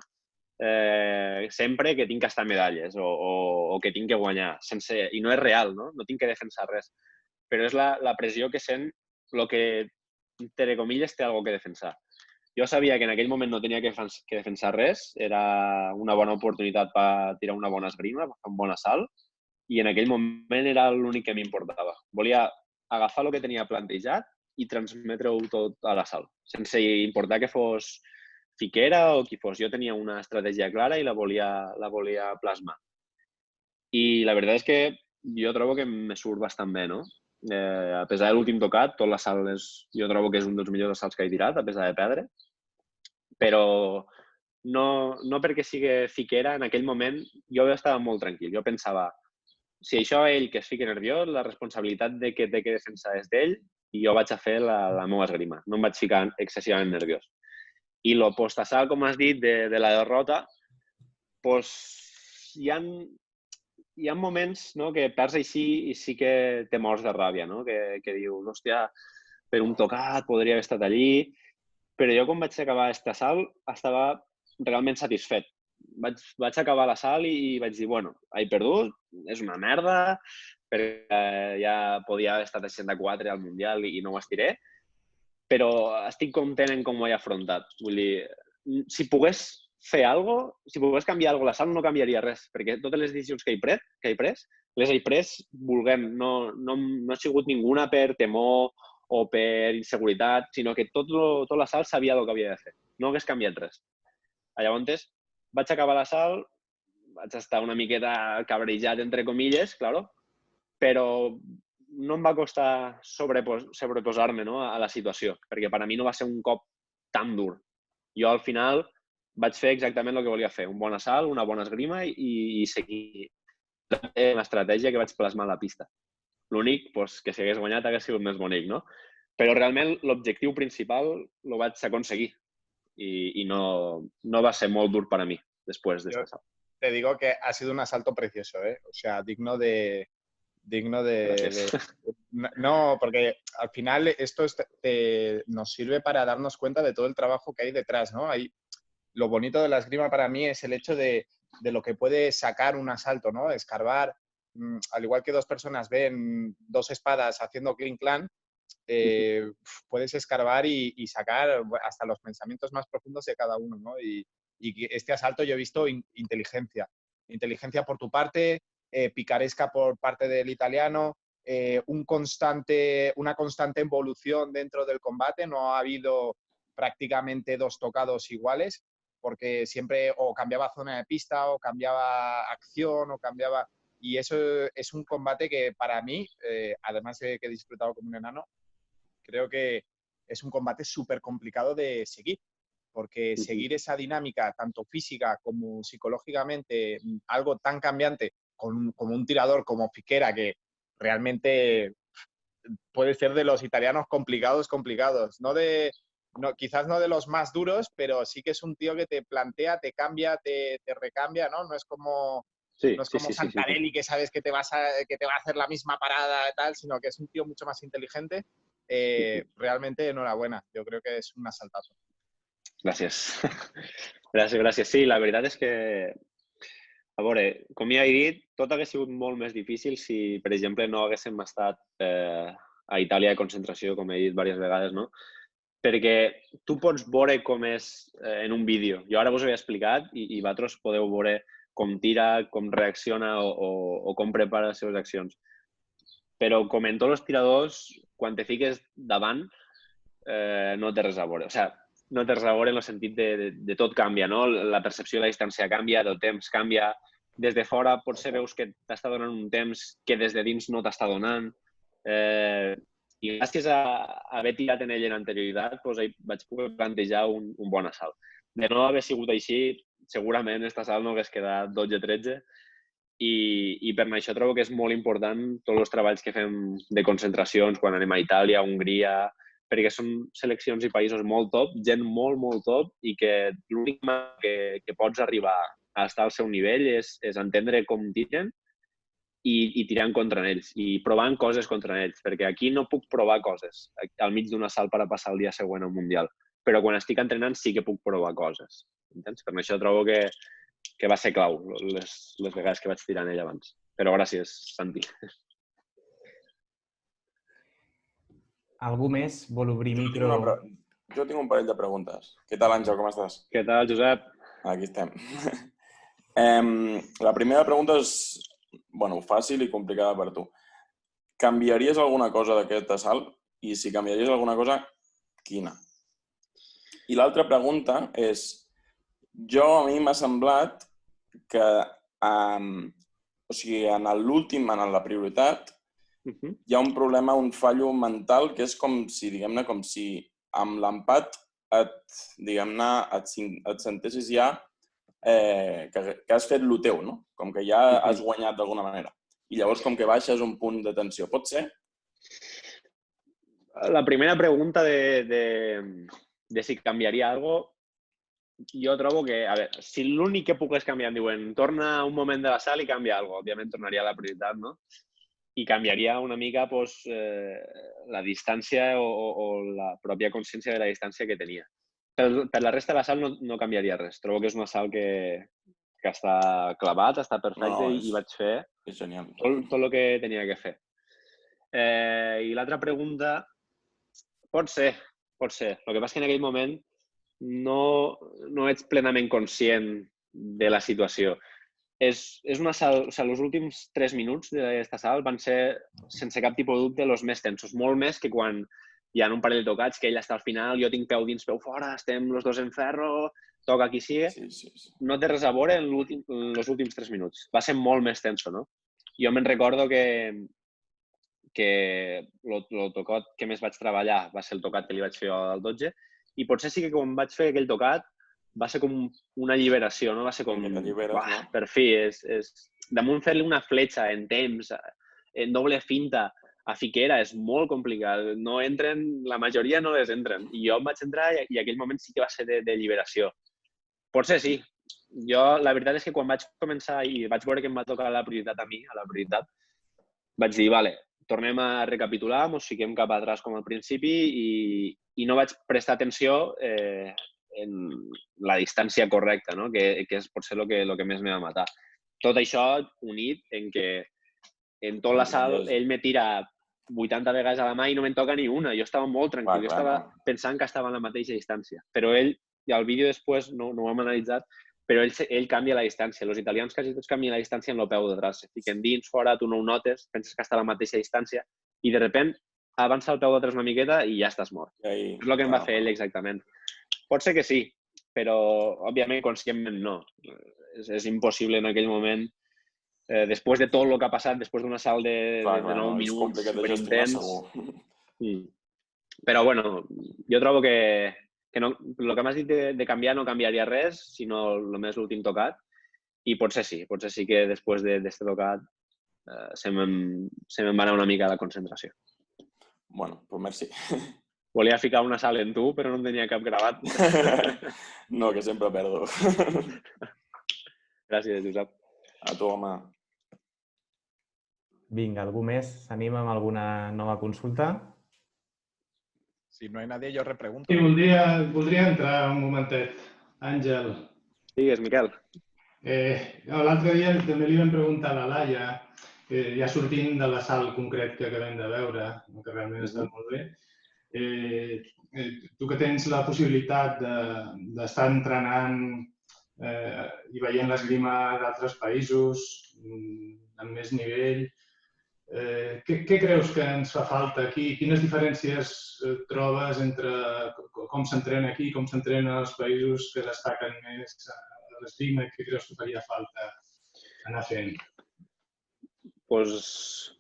sempre que tinc que estar a medalles o que tinc que guanyar. I no és real, no? No tinc que defensar res. Però és la pressió que sent el que, entre comilles, té alguna cosa que defensar. Jo sabia que en aquell moment no tenia que defensar res, era una bona oportunitat per tirar una bona esgrima, per fer un bon assalt, i en aquell moment era l'únic que m'importava. Volia agafar el que tenia plantejat i transmetre-ho tot a l'assalt, sense importar que fos Fiquera o qui fos. Jo tenia una estratègia clara i la volia plasmar. I la veritat és que jo trobo que me surt bastant bé, no? A pesar de l'últim tocat, tot l'assalt jo trobo que és un dels millors assalts que he tirat, a pesar de perdre. Però no perquè sigui Fiquera, en aquell moment jo estava molt tranquil. Jo pensava, si això ell que es fiqui nerviós, la responsabilitat de que té que defensar és d'ell i jo vaig a fer la meva esgrima. No em vaig ficar excessivament nerviós. I el postassalt, com has dit, de la derrota, doncs hi ha moments, no, que perds així i sí que te mors de ràbia, no? Que dius, hòstia, per un tocat podria haver estat allí. Però jo, quan vaig acabar aquest assalt, estava realment satisfet. Vaig acabar l'assalt i vaig dir, bueno, he perdut, és una merda, perquè ja podia haver estat a 64 al Mundial i no ho estiré, però estic content en com ho he afrontat. Vull dir, si pogués fer alguna cosa, si pogués canviar alguna cosa a l'assalt, no canviaria res, perquè totes les decisions que he pres, les he pres volent. No ha sigut ninguna per temor o per inseguretat, sinó que tot l'assalt sabia el que havia de fer. No hagués canviat res. Llavors, vaig acabar l'assalt, vaig estar una miqueta cabrejat, entre comilles, claro, però no em va costar sobreposar-me, no, a la situació, perquè per a mi no va ser un cop tan dur. Jo, al final, vaig fer exactament el que volia fer, un bon assalt, una bona esgrima i seguir l'estratègia que vaig plasmar a la pista. L'únic, que si hagués guanyat hagués sigut més bonic, no? Però realment l'objectiu principal el vaig aconseguir y no va a ser muy duro para mí después de este salto. Te digo que ha sido un asalto precioso, ¿eh? O sea, digno de no, porque al final esto nos sirve para darnos cuenta de todo el trabajo que hay detrás, ¿no? Lo bonito de la esgrima para mí es el hecho de lo que puede sacar un asalto, ¿no? Escarbar, al igual que dos personas ven dos espadas haciendo clink-clan, puedes escarbar y sacar hasta los pensamientos más profundos de cada uno, ¿no? Y este asalto yo he visto inteligencia por tu parte, picaresca por parte del italiano, una constante evolución dentro del combate. No ha habido prácticamente dos tocados iguales, porque siempre o cambiaba zona de pista o cambiaba acción o cambiaba... Y eso es un combate que para mí, además de que he disfrutado como un enano, creo que es un combate súper complicado de seguir, porque seguir esa dinámica, tanto física como psicológicamente, algo tan cambiante, como un tirador como Fiquera, que realmente puede ser de los italianos complicados. Quizás no de los más duros, pero sí que es un tío que te plantea, te cambia, te recambia, ¿no? No es como No es como Santarelli, que sabes que te va a hacer la misma parada y tal, sino que es un tío mucho más inteligente. Realmente, enhorabuena. Yo creo que és un assaltazo. Gràcies. Gràcies. Sí, la veritat és que, a veure, com ja he dit, tot hagués sigut molt més difícil si, per exemple, no haguéssim estat a Itàlia de concentració, com he dit diverses vegades, no? Perquè tu pots veure com és en un vídeo. Jo ara us ho he explicat i vosaltres podeu veure com tira, com reacciona o com prepara les seves accions. Però com en tots els tiradors, quan te fiques davant, no té res a veure. O sigui, no té res a veure en el sentit de tot canvia, no? La percepció de la distància canvia, el temps canvia. Des de fora potser veus que t'està donant un temps que des de dins no t'està donant. I gràcies a haver tirat en ell en anterioritat, vaig poder plantejar un bon assalt. De no haver sigut així, segurament aquest assalt no hagués quedat 12-13 i per això trobo que és molt important tots els treballs que fem de concentracions quan anem a Itàlia, a Hongria, perquè són seleccions i països molt top, gent molt, molt top i que l'únic que pots arribar a estar al seu nivell és entendre com tiren i tirant contra ells i provant coses contra ells, perquè aquí no puc provar coses al mig d'un assalt per a passar el dia següent al Mundial, però quan estic entrenant sí que puc provar coses. Entens? Per això trobo que va ser clau les vegades que vaig tirar en ell abans. Però gràcies, Santi. Algú més vol obrir micro? Jo tinc un parell de preguntes. Què tal, Àngel? Com estàs? Què tal, Josep? Aquí estem. La primera pregunta és, fàcil i complicada per tu. Canviaries alguna cosa d'aquest assalt? I si canviaries alguna cosa, quina? I l'altra pregunta és, a mi m'ha semblat que en l'últim, en la prioritat, hi ha un problema, un fallo mental, que és com si amb l'empat et sentessis ja que has fet el teu, no? Com que ja has guanyat d'alguna manera. I llavors com que baixes un punt de tensió. Pot ser? La primera pregunta de si canviaria alguna cosa, jo trobo que, a veure, si l'únic que puc és canviar, em diuen, torna un moment de l'assalt i canvia alguna cosa. Òbviament tornaria a la prioritat, no? I canviaria una mica la distància o la pròpia consciència de la distància que tenia. Per la resta de l'assalt no canviaria res. Trobo que és un assalt que està clavat, està perfecte i vaig fer tot el que tenia que fer. I l'altra pregunta, pot ser. El que passa és que en aquell moment no ets plenament conscient de la situació. És un assalt, els últims 3 minuts d'aquest assalt van ser, sense cap tipus de dubte, els més tensos. Molt més que quan hi ha un parell de tocats, que ell està al final, jo tinc peu dins, peu fora, estem els dos en ferro, toca qui sigui. No té res a veure en els últims 3 minuts. Va ser molt més tenso, no? Jo me'n recordo que el tocat que més vaig treballar va ser el tocat que li vaig fer al 12 i potser sí que quan vaig fer aquell tocat va ser com una alliberació, no? Va ser com, per fi, damunt fer-li una fletxa en temps, en doble finta, a Fiquera, és molt complicat. No entren, la majoria no les entren. I jo em vaig entrar i aquell moment sí que va ser d'alliberació. Potser sí. Jo, la veritat és que quan vaig començar i vaig veure que em va tocar la prioritat a mi, vaig dir, vale, tornem a recapitular, ens fiquem cap atràs com al principi i no vaig prestar atenció en la distància correcta, no? Que és potser el que més me va matar. Tot això unit en que en tot l'assalt ell me tira 80 vegades a la mà i no me'n toca ni una. Jo estava molt tranquil, jo estava pensant que estava a la mateixa distància. Però ell, i al vídeo després no ho hem analitzat, però ell canvia la distància. Els italians quasi tots canvien la distància en el peu de traç. Se fiquen dins, fora, tu no ho notes, penses que està a la mateixa distància i de sobte avança el peu de traç una miqueta i ja estàs mort. És el que em va fer ell exactament. Pot ser que sí, però òbviament conscientment no. És impossible en aquell moment, després de tot el que ha passat, després d'un assalt de 9 minuts, superintens. Però bueno, jo trobo que el que m'has dit de canviar no canviaria res, sinó només l'últim tocat. I potser sí que després d'aquest tocat se me'n va anar una mica la concentració. Bueno, doncs merci. Volia ficar una sal en tu, però no en tenia cap gravat. No, que sempre perdo. Gràcies, Josep. A tu, home. Vinga, algú més s'anima amb alguna nova consulta? Si no hay nadie, yo repregunto. Sí, voldria entrar un momentet. Àngel, Digues, Miquel. l'altre dia també li vam preguntar a la Laia, ja sortint de la sal concret que acabem de veure, que realment ha estat molt bé, tu que tens la possibilitat d'estar entrenant i veient l'esgrima d'altres països amb més nivell, què creus que ens fa falta aquí? Quines diferències trobes entre com s'entrena aquí i com s'entrena als països que destaquen més a l'esgrima? Què creus que faria falta anar fent? Doncs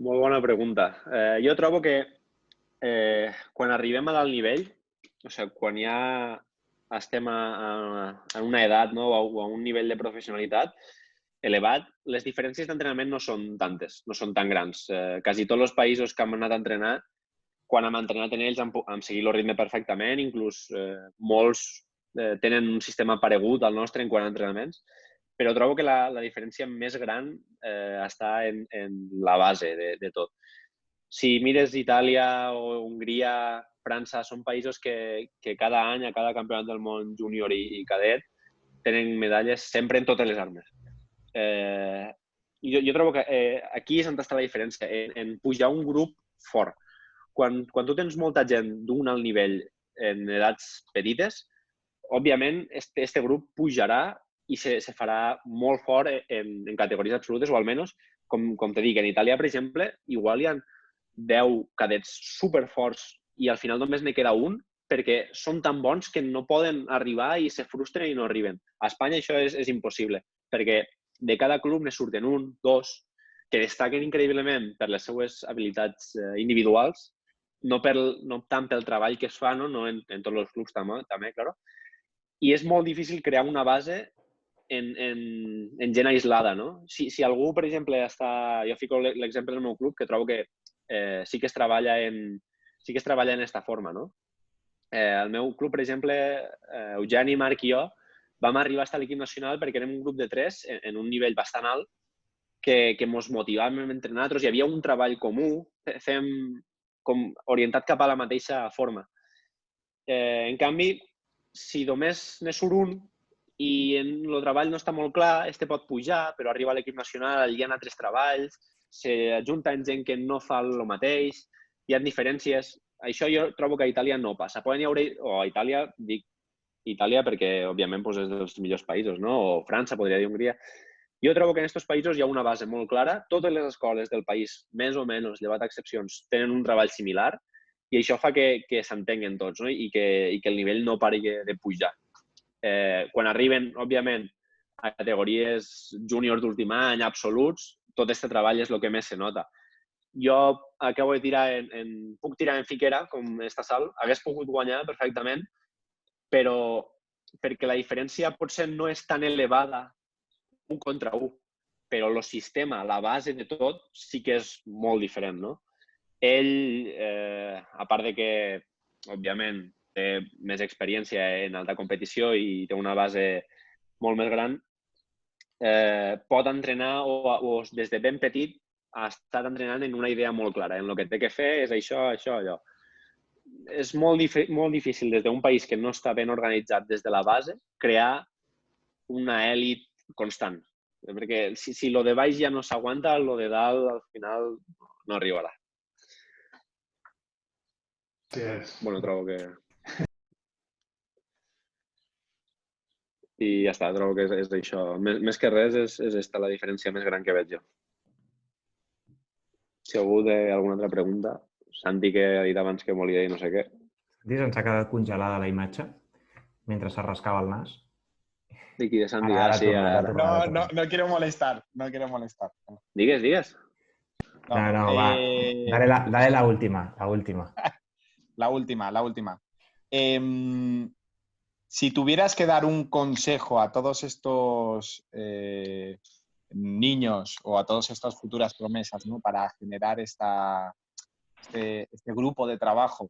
molt bona pregunta. Jo trobo que quan arribem a dalt nivell, o sigui, quan ja estem en una edat, no, o a un nivell de professionalitat elevat, les diferències d'entrenament no són tantes, no són tan grans. Quasi tots els països que hem anat a entrenar, quan hem entrenat en ells, hem seguit el ritme perfectament, inclús molts tenen un sistema paregut al nostre en quant a entrenaments, però trobo que la diferència més gran està en la base de tot. Si mires Itàlia o Hongria, França, són països que cada any, a cada campionat del món júnior i cadet, tenen medalles sempre en totes les armes. Jo trobo que aquí és on està la diferència, en pujar un grup fort. Quan tu tens molta gent d'un alt nivell en edats petites, òbviament, este grup pujarà i se farà molt fort en categories absolutes, o almenys, com te dic, en Itàlia, per exemple, igual hi ha 10 cadets superforts i al final només n'hi queda un perquè són tan bons que no poden arribar i se frustren i no arriben. A Espanya això és impossible, perquè de cada club ne surten un, dos, que destaquen increïblement per les seues habilitats individuals, no tant pel treball que es fa, no en tots els clubs també, clar. I és molt difícil crear una base en gent aislada, no? Si algú, per exemple, jo fico l'exemple del meu club, que trobo que sí que es treballa en aquesta forma, no? El meu club, per exemple, Eugeni, Marc i jo, vam arribar a estar a l'equip nacional perquè érem un grup de 3 en un nivell bastant alt que ens motivàvem entre nosaltres. Hi havia un treball comú, fem com orientat cap a la mateixa forma. En canvi, si només ne surt un i el treball no està molt clar, pot pujar, però arriba a l'equip nacional, allà hi ha altres treballs, s'ajunta amb gent que no fa el mateix, hi ha diferències. Això jo trobo que a Itàlia no passa. Poden hi haver, o a Itàlia, dic Itàlia perquè, òbviament, és dels millors països, no? O França, podria dir Hongria. Jo trobo que en aquests països hi ha una base molt clara. Totes les escoles del país, més o menys, llevat excepcions, tenen un treball similar i això fa que s'entenguen tots, no? I que el nivell no pari de pujar. Quan arriben, òbviament, a categories júnior d'últim any, absoluts, tot aquest treball és el que més se nota. Jo acabo de tirar puc tirar en Fiquera, com esta sal, hagués pogut guanyar perfectament, però perquè la diferència potser no és tan elevada un contra un, però el sistema, la base de tot, sí que és molt diferent, no? Ell, a part de que, òbviament, té més experiència en alta competició i té una base molt més gran, pot entrenar o des de ben petit ha estat entrenant en una idea molt clara, en el que té que fer és això, allò. És molt difícil des d'un país que no està ben organitzat des de la base crear una èlit constant. Perquè si lo de baix ja no s'aguanta, lo de dalt al final no arribarà. Bueno, trobo que... I ja està, trobo que és això. Més que res és esta la diferència més gran que veig jo. Si algú té alguna altra pregunta... Santi, que ha dit abans que volia dir no sé què. Santi, ens ha quedat congelada la imatge mentre se rascava el nas. De qui? De Santi? Sí, No quiero molestar, no quiero molestar. Digues. No, va. Dale la última. La última. Si tuvieras que dar un consejo a todos estos niños o a todas estas futuras promesas, ¿no? Para generar este grupo de trabajo,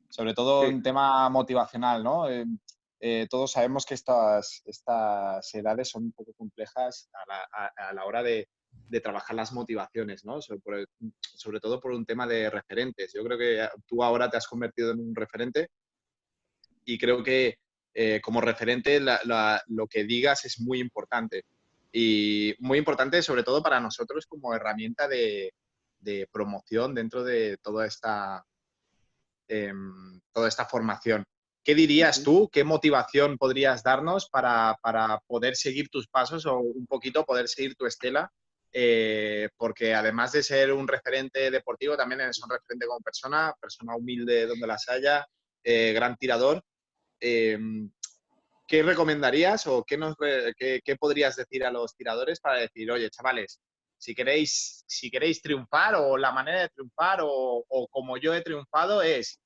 sobre todo en tema motivacional, ¿no? todos sabemos que estas edades son un poco complejas a la hora de trabajar las motivaciones, ¿no? Sobre todo por un tema de referentes. Yo creo que tú ahora te has convertido en un referente y creo que como referente lo que digas es muy importante. Y muy importante sobre todo para nosotros como herramienta de promoción dentro de toda esta formación. ¿Qué dirías tú? ¿Qué motivación podrías darnos para poder seguir tus pasos o un poquito poder seguir tu estela? Porque además de ser un referente deportivo, también eres un referente como persona humilde donde las haya, gran tirador. ¿Qué recomendarías o qué podrías decir a los tiradores para decir, oye, chavales, si queréis triunfar o la manera de triunfar o como yo he triunfado es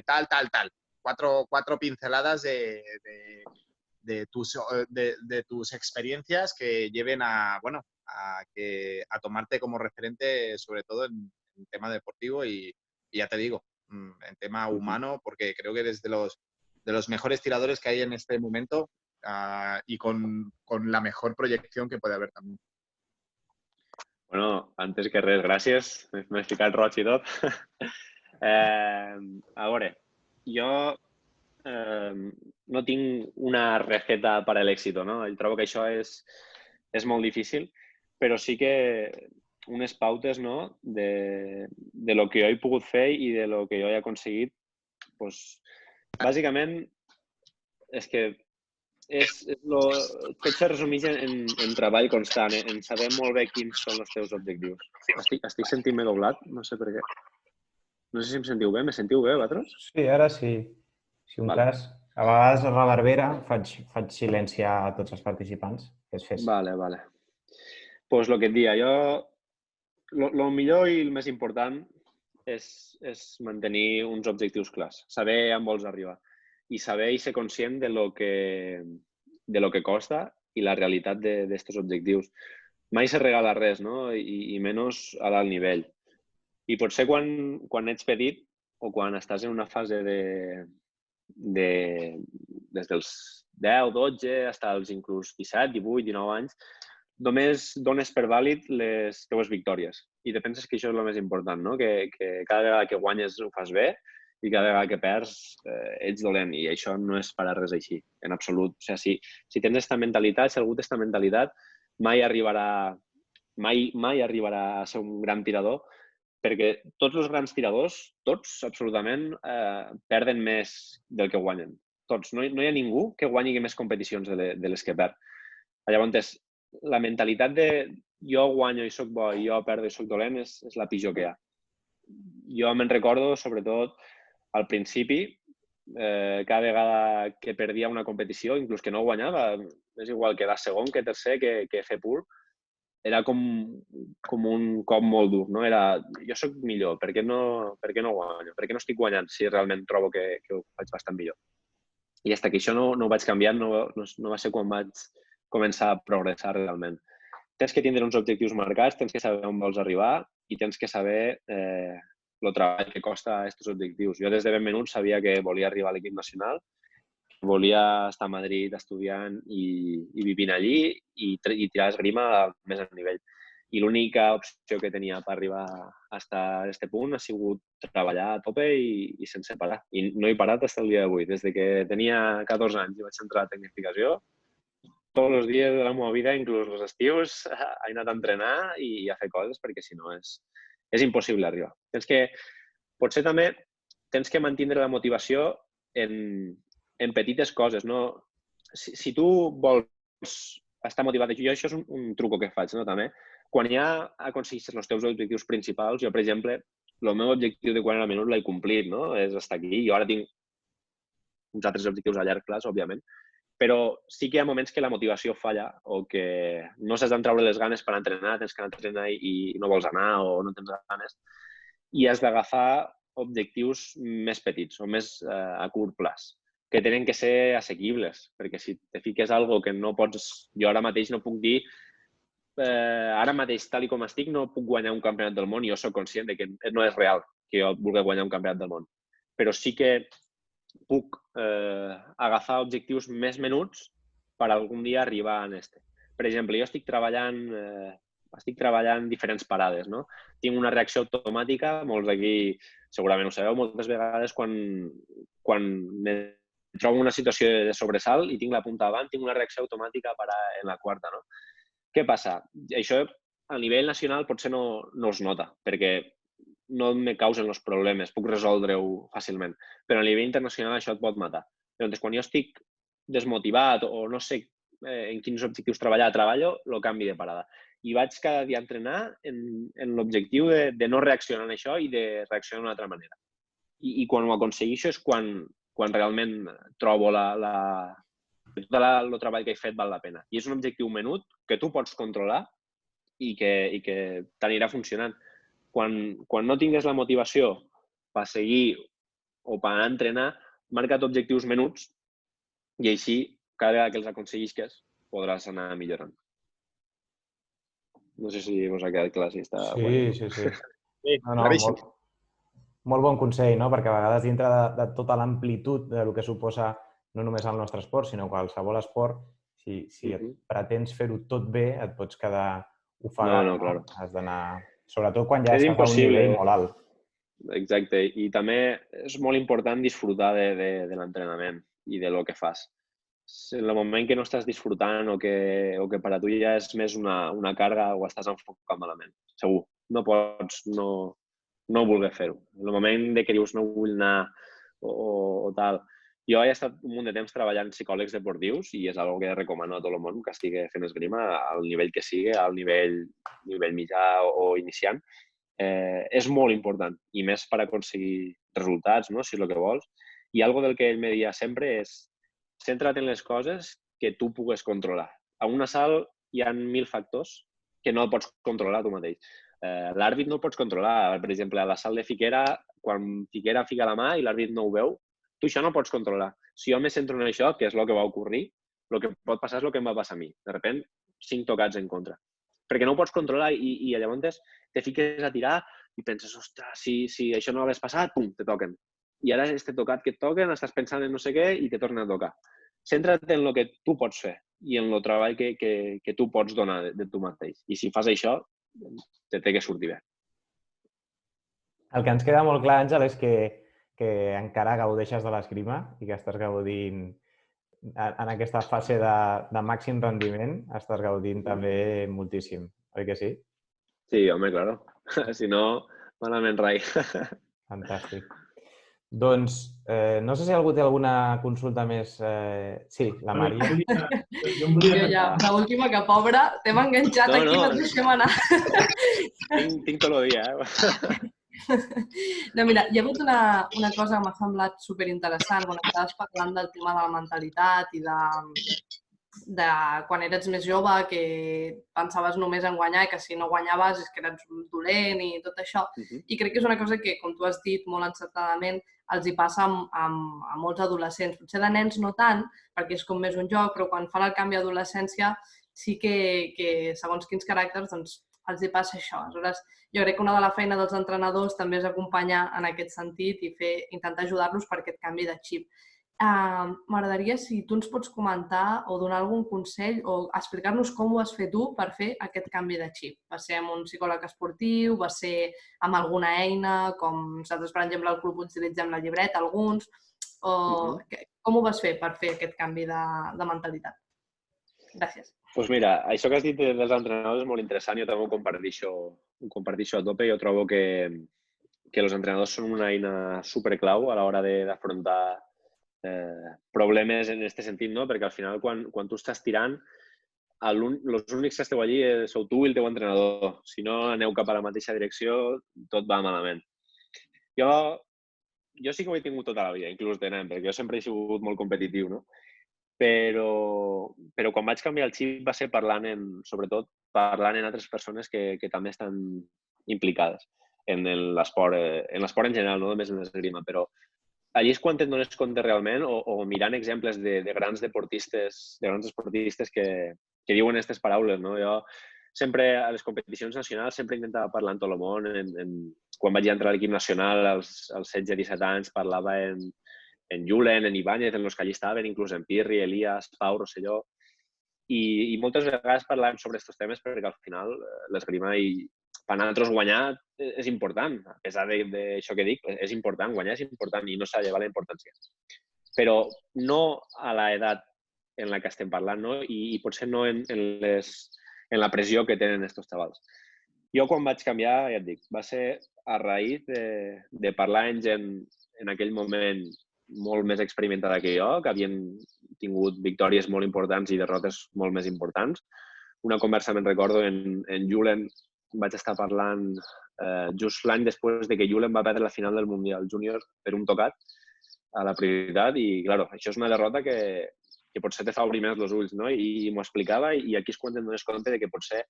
tal? Cuatro pinceladas de tus experiencias que lleven a tomarte como referente, sobre todo en tema deportivo y ya te digo, en tema humano, porque creo que eres de los mejores tiradores que hay en este momento y con la mejor proyección que puede haber también. Bueno, antes que res, gràcies. M'he ficat roig i tot. A veure, jo no tinc una receta per a l'èxit, no? Jo trobo que això és molt difícil, però sí que unes pautes, no?, de lo que jo he pogut fer i de lo que jo he aconseguit, doncs, bàsicament, és que tot se resumeix en treball constant, en saber molt bé quins són els teus objectius. Estic sentint-me doblat, no sé per què. No sé si em sentiu bé. Me sentiu bé, vosaltres? Sí, ara sí. Si un cas, a vegades es reverbera, faig silenciar a tots els participants. Fes. Vale. Pues el que et dia, jo... El millor i el més important és mantenir uns objectius clars, saber on vols arribar i saber i ser conscient de lo que costa i la realitat d'aquests objectius. Mai se regala res, no? I menys a l'alt nivell. I potser quan ets petit o quan estàs en una fase des dels 10, 12, fins als inclús 17, 18, 19 anys, només dones per vàlid les teues victòries. I te penses que això és el més important, no? Que cada vegada que guanyes ho fas bé i cada vegada que perds ets dolent. I això no és per a res així, en absolut. O sigui, si tens aquesta mentalitat, si algú té aquesta mentalitat, mai arribarà a ser un gran tirador, perquè tots els grans tiradors, tots, absolutament, perden més del que guanyen. Tots. No hi ha ningú que guanyi més competicions de les que perd. Llavors, la mentalitat de jo guanyo i soc bo i jo perdo i soc dolent és la pitjor que hi ha. Jo me'n recordo, sobretot, al principi, cada vegada que perdia una competició, inclús que no guanyava, és igual quedar segon que tercer, que fer pur, era com un cop molt dur, no? Era, jo soc millor, per què no guanyo? Per què no estic guanyant si realment trobo que ho faig bastant millor? I fins que això no ho vaig canviar, no va ser quan vaig començar a progressar realment. Tens que tindre uns objectius marcats, tens que saber on vols arribar i tens que saber el treball que costa aquests objectius. Jo des de ben menut sabia que volia arribar a l'equip nacional, volia estar a Madrid estudiant i vivint allí i tirar esgrima més a nivell. I l'única opció que tenia per arribar a aquest punt ha sigut treballar a tope i sense parar. I no he parat fins al dia d'avui. Des que tenia 14 anys i vaig entrar a tecnificació, tots els dies de la meva vida, inclús els estius, he anat a entrenar i a fer coses perquè si no és impossible arribar. Potser també tens que mantenir la motivació en petites coses, no? Si tu vols estar motivat, jo això és un truco que faig, no, també. Quan ja aconsegueixes els teus objectius principals, jo, per exemple, el meu objectiu de 40 minuts l'he complit, no? És estar aquí. Jo ara tinc uns altres objectius a llarg plaç, òbviament, però sí que hi ha moments que la motivació falla o que no s'has d'entreure les ganes per entrenar, tens que anar a entrenar i no vols anar o no tens ganes, i has d'agafar objectius més petits o més a curt plaç, que tenen que ser assequibles, perquè si te fiques algo que no pots... Jo ara mateix no puc dir, ara mateix, tal com estic, no puc guanyar un campionat del món i jo soc conscient que no és real que jo vulgui guanyar un campionat del món. Però sí que puc agafar objectius més menuts per algun dia arribar a este. Per exemple, jo estic treballant diferents parades, no? Tinc una reacció automàtica, molts d'aquí segurament ho sabeu, moltes vegades quan me trobo una situació de sobresalt i tinc la punta davant, tinc una reacció automàtica a parar en la quarta, no? Què passa? Això a nivell nacional potser no es nota, perquè no me causen els problemes, puc resoldre-ho fàcilment, però a nivell internacional això et pot matar. Llavors, quan jo estic desmotivat o no sé en quins objectius treballo el canvi de parada. I vaig cada dia a entrenar en l'objectiu de no reaccionar a això i de reaccionar d'una altra manera. I quan ho aconsegueixo és quan realment trobo tot el treball que he fet val la pena. I és un objectiu menut que tu pots controlar i que t'anirà funcionant. Quan no tingues la motivació per seguir o per anar a entrenar, marca't objectius menuts i així, cada vegada que els aconseguisques, podràs anar millorant. No sé si us ha quedat clar, si està guai. Sí. Sí, claríssim. Molt bon consell, no? Perquè a vegades dintre de tota l'amplitud del que suposa no només el nostre esport, sinó qualsevol esport, si pretens fer-ho tot bé, et pots quedar ofegat. No, claro. Has d'anar... Sobretot quan ja estàs a un nivell molt alt. Exacte. I també és molt important disfrutar de l'entrenament i de lo que fas. En el moment que no estàs disfrutant o que per a tu ja és més una càrrega o estàs enfocat malament. Segur. No pots no voler fer-ho. En el moment que dius no vull anar o tal. Jo he estat un munt de temps treballant amb psicòlegs deportius i és una cosa que recomano a tot el món que estigui fent esgrima al nivell que sigui, al nivell mitjà o iniciant. És molt important i més per aconseguir resultats, no? Si és el que vols. I algo del que ell me deia sempre és centra't en les coses que tu pugues controlar. A una salt hi ha 1000 factors que no pots controlar tu mateix. L'àrbit no el pots controlar. Per exemple, a la salt de Fiquera, quan Fiquera fica la mà i l'àrbit no ho veu, tu això no pots controlar. Si jo me centro en això, que és el que va ocórrer, el que pot passar és el que em va passar a mi. De sobte, 5 tocats en contra. Perquè no ho pots controlar i llavors te fiques a tirar i penses, ostres, si això no hagués passat, pum, te toquen. I ara este tocat que et toquen, estàs pensant en no sé què i te tornen a tocar. Centra't en el que tu pots fer i en el treball que tu pots donar de tu mateix. I si fas això, te té que sortir bé. El que ens queda molt clar, Àngel, és que encara gaudeixes de l'esgrima i que estàs gaudint en aquesta fase de màxim rendiment, estàs gaudint també moltíssim, oi que sí? Sí, home, claro. Si no, malament rai. Fantàstic. Doncs no sé si algú té alguna consulta més. Sí, la Maria. Jo ja, l'última, que pobra, t'hem enganxat aquí, no et deixem anar. Tinc tot el dia, No, mira, hi ha hagut una cosa que m'ha semblat superinteressant quan estaves parlant del tema de la mentalitat i de quan eres més jove, que pensaves només en guanyar i que si no guanyaves és que eres dolent i tot això. I crec que és una cosa que, com tu has dit molt encertadament, els hi passa a molts adolescents. Potser de nens no tant, perquè és com més un joc, però quan fan el canvi d'adolescència sí que segons quins caràcters doncs, els hi passa això. Aleshores, jo crec que una de la feina dels entrenadors també és acompanyar en aquest sentit i intentar ajudar-los per aquest canvi de xip. M'agradaria si tu ens pots comentar o donar algun consell o explicar-nos com ho has fet tu per fer aquest canvi de xip. Va ser amb un psicòleg esportiu, va ser amb alguna eina, com nosaltres, per exemple, al club utilitzem la llibreta, alguns, o com ho vas fer per fer aquest canvi de mentalitat? Gràcies. Doncs mira, això que has dit dels entrenadors és molt interessant, jo també ho comparteixo a tope. Jo trobo que els entrenadors són una eina superclau a l'hora d'afrontar problemes en aquest sentit, no? Perquè al final, quan tu estàs tirant, els únics que esteu allí sou tu i el teu entrenador. Si no aneu cap a la mateixa direcció, tot va malament. Jo sí que ho he tingut tota la vida, inclús de nen, perquè jo sempre he sigut molt competitiu, no? Però quan vaig canviar el xip va ser sobretot parlant en altres persones que també estan implicades en l'esport en general, no només en l'esgrima, però allí és quan te'n dones compte realment o mirant exemples de grans esportistes que diuen aquestes paraules, no? Jo sempre a les competicions nacionals sempre intentava parlar amb tot el món. Quan vaig entrar a l'equip nacional als 16-17 anys parlava en Julen, en Ibáñez, en els que allí estaven, inclús en Pirri, Elias, Pau, Rosselló, i moltes vegades parlàvem sobre aquests temes perquè al final l'esgrima i per nosaltres guanyar és important, a pesar d'això que dic, és important, guanyar és important i no s'ha de llevar la importància. Però no a l'edat en la que estem parlant, no? I potser no en la pressió que tenen aquests xavals. Jo quan vaig canviar, ja et dic, va ser a raïs de parlar amb gent en aquell moment molt més experimentada que jo, que havien tingut victòries molt importants i derrotes molt més importants. Una conversa, me'n recordo, en Julen, vaig estar parlant just l'any després de que Julen va perdre la final del Mundial Júnior per un tocat a la prioritat i, clar, això és una derrota que potser te fa obrir més els ulls, no? I m'ho explicava i aquí és quan te'n dones compte de que potser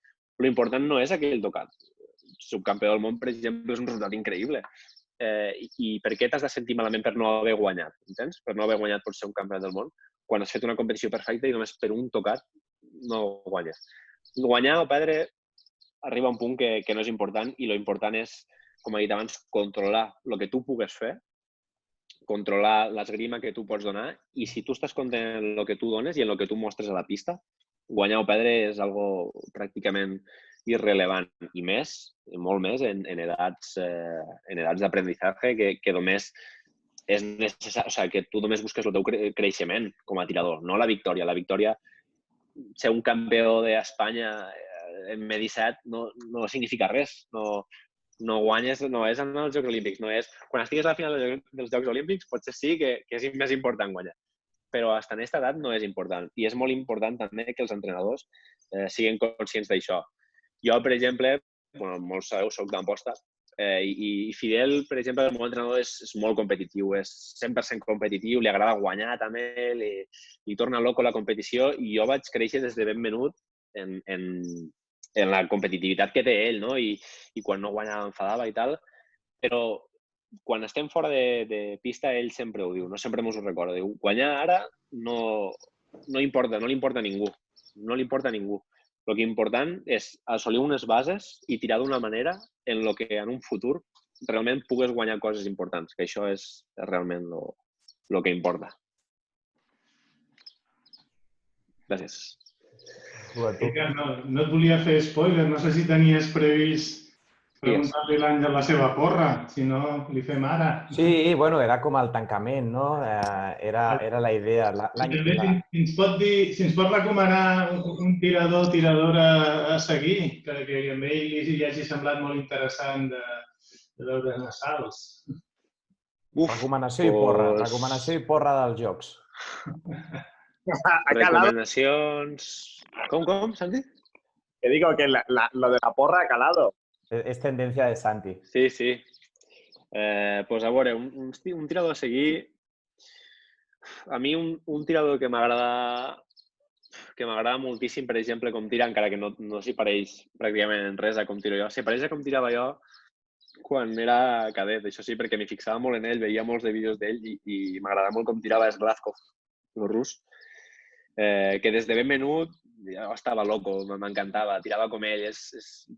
l'important no és aquell tocat. Subcampió del món, per exemple, és un resultat increïble. I per què t'has de sentir malament per no haver guanyat, entens? Per no haver guanyat potser un campionat del món, quan has fet una competició perfecta i només per un tocat no guanyes. Guanyar o perdre arriba a un punt que no és important i l'important és, com he dit abans, controlar el que tu pugues fer, controlar l'esgrima que tu pots donar i si tu estàs content en el que tu dones i en el que tu mostres a la pista, guanyar o perdre és algo pràcticament irrellevant i més, molt més, en edats d'aprendizaje que només és necessari, o sigui, que tu només busques el teu creixement com a tirador, no la victòria. La victòria, ser un campió d'Espanya en M17 no significa res, no guanyes, no és en els Jocs Olímpics, no és... Quan estigues a la final dels Jocs Olímpics potser sí que és més important guanyar, però fins a aquesta edat no és important. I és molt important també que els entrenadors siguin conscients d'això. Jo, per exemple, molts sabeu, soc d'Amposta, i Fidel, per exemple, el meu entrenador és molt competitiu, és 100% competitiu, li agrada guanyar també, li torna loco la competició i jo vaig créixer des de ben menut en la competitivitat que té ell, no? I quan no guanyava enfadava i tal, però quan estem fora de pista ell sempre ho diu, no sempre m'ho recorda, diu, guanyar ara no importa, no li importa a ningú, no li importa a ningú. El que és important és assolir unes bases i tirar d'una manera en el que en un futur realment pugues guanyar coses importants, que això és realment el que importa. Gràcies. No et volia fer spoiler, no sé si tenies previst preguntar-li l'Àngel la seva porra, si no li fem ara. Sí, bueno, era com el tancament, no? Era la idea. Si ens pot recomanar un tirador o tiradora a seguir, que a ell li hagi semblat molt interessant de veure en els salts. Recomanació i porra dels jocs. Recomanacions... ¿Cómo, Santi? Que digo que lo de la porra ha calado. És tendència de Santi. Sí. Pues a veure, un tirador a seguir... A mi un tirador que m'agrada moltíssim, per exemple, com tira, encara que no s'hi pareix pràcticament en res a com tiro jo. S'hi pareix a com tirava jo quan era cadet, això sí, perquè m'hi fixava molt en ell, veia molts de vídeos d'ell i m'agradava molt com tirava Slavkov, el rus, que des de ben menut jo estava loco, m'encantava, tirava com ell.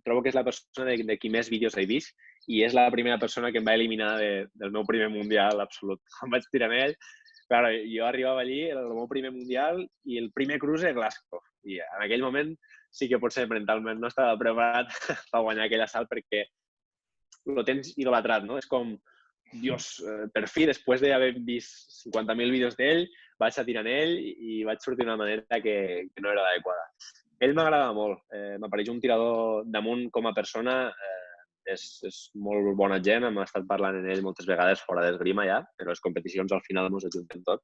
Trobo que és la persona de qui més vídeos he vist i és la primera persona que em va eliminar del meu primer mundial absolut. Quan vaig tirar amb ell, claro, jo arribava allí, era el meu primer mundial i el primer cruce a Glasgow. I en aquell moment sí que potser mentalment no estava preparat per guanyar aquell assalt perquè lo tens idolatrat, no? És com, Dios, per fi, després d'haver vist 50.000 vídeos d'ell, vaig a tirar en ell i vaig sortir d'una manera que no era l'adequada. Ell m'agrada molt. M'apareix un tirador damunt com a persona. És molt bona gent. Hem estat parlant en ell moltes vegades fora d'esgrima ja, però les competicions al final ens ajuntem tots.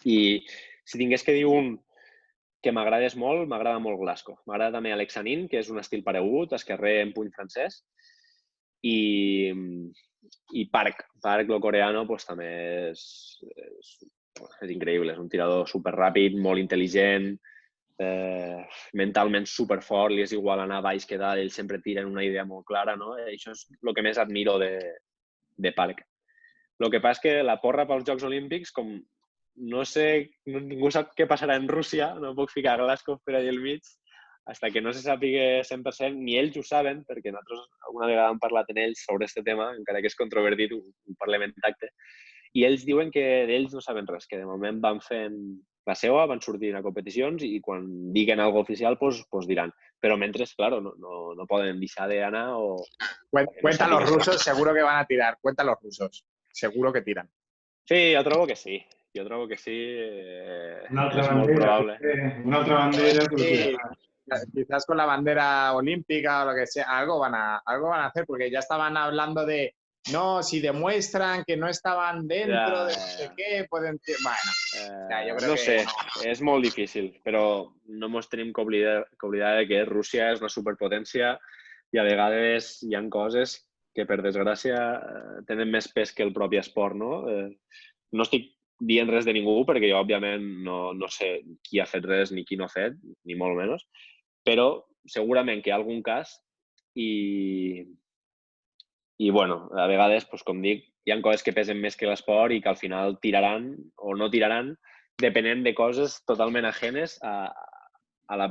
I si tingués que dir un que m'agradés molt, m'agrada molt Glasgow. M'agrada també Alexanin, que és un estil paregut, esquerrer en puny francès. I Park, el coreano, pues, també és increïble. És un tirador superràpid, molt intel·ligent, mentalment superfort, li és igual anar baix que dalt, ell sempre tira en una idea molt clara, no? Això és el que més admiro de Park. El que passa és que la porra pels Jocs Olímpics, com no sé, ningú sap què passarà en Rússia, no puc ficar Glasgow per allà al mig, fins que no se sàpiga 100%, ni ells ho saben, perquè nosaltres alguna vegada hem parlat en ells sobre aquest tema, encara que és controvertit, ho parlem en tacte, i ells diuen que d'ells no saben res, que de moment van fent la seva, van sortint a competicions i quan diguen algo oficial, pues diran. Però mentre, claro, no poden deixar d'anar o... Cuenta los rusos, seguro que van a tirar. Cuenta los rusos, seguro que tiran. Sí, jo trobo que sí. Jo trobo que sí. Una altra És molt bandera. probable. Una altra bandera. Sí, quizás con la bandera olímpica o lo que sea, algo van a hacer, porque ya estaban hablando de, no, si demuestran que no estaban dentro de no sé què, poden... Bueno, jo crec no que sé, no. és molt difícil, però no ens tenim que oblidar que Rússia és una superpotència i a vegades hi ha coses que, per desgràcia, tenen més pes que el propi esport, no? No estic dient res de ningú, perquè jo, òbviament, no sé qui ha fet res ni qui no ha fet, ni molt menys, però segurament que hi ha algun cas i bueno, a vegades, doncs, com dic, hi ha coses que pesen més que l'esport i que al final tiraran o no tiraran depenent de coses totalment ajenes al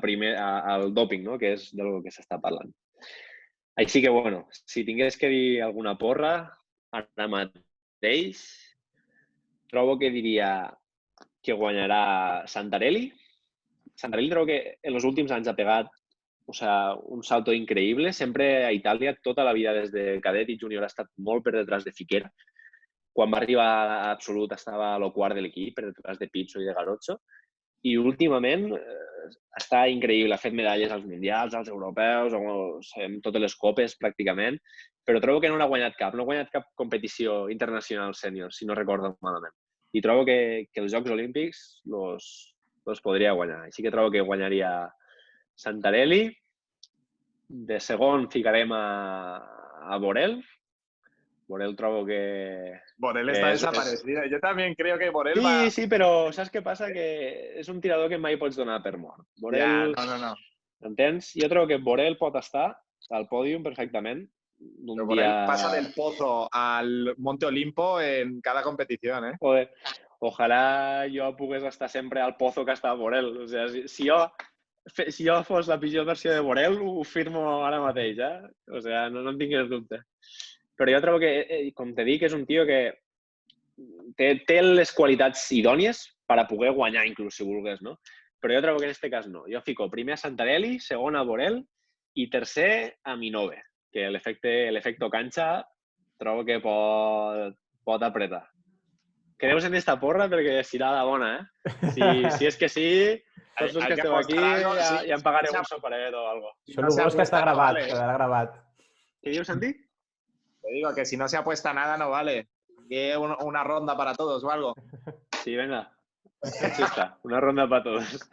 doping, no? Que és del que s'està parlant. Així que, bueno, si tingués que dir alguna porra, ara mateix, trobo que diria que guanyarà Santarelli. Santarelli trobo que en els últims anys ha pegat un salto increïble. Sempre a Itàlia, tota la vida des de cadet i júnior, ha estat molt per detrás de Fiquera. Quan va arribar a absolut estava a lo quart de l'equip, per detrás de Pizzo i de Garozzo. I últimament està increïble. Ha fet medalles als mundials, als europeus, en totes les copes pràcticament, però trobo que no n'ha guanyat cap. No ha guanyat cap competició internacional sènior, si no recordo malament. I trobo que els Jocs Olímpics los podria guanyar. Així que trobo que guanyaria Santarelli. De segon ficarem a Borel. Borel trobo que... Borel está desaparecido. Yo también creo que Borel va... Sí, però saps què passa? Que és un tirador que mai pots donar per mort. Borel... Ja, no. Entens? Jo trobo que Borel pot estar al pòdium perfectament. Pero Borel pasa del Pozo al Monte Olimpo en cada competición, ¿eh? Joder, ojalà jo pogués estar sempre al Pozo que està Borel. O sigui, si jo fos la pitjor versió de Borel, ho firmo ara mateix, eh? O sigui, no en tinguis dubte. Però jo trobo que, com te dic, és un tio que té les qualitats idònies per a poder guanyar, inclús, si volgués, no? Però jo trobo que en aquest cas no. Jo fico primer a Santarelli, segon a Borel i tercer a Minove, que l'efecte canxa trobo que pot apretar. Quedeu-vos en esta porra perquè serà la bona, eh? Si és que sí, tots els que esteu aquí ja em pagareu un soperet o algo. Això no és que està gravat, quedarà gravat. Què dius, Santi? Te digo que si no se apuesta nada no vale. Que una ronda para todos o algo. Sí, venga. Així està, una ronda para todos.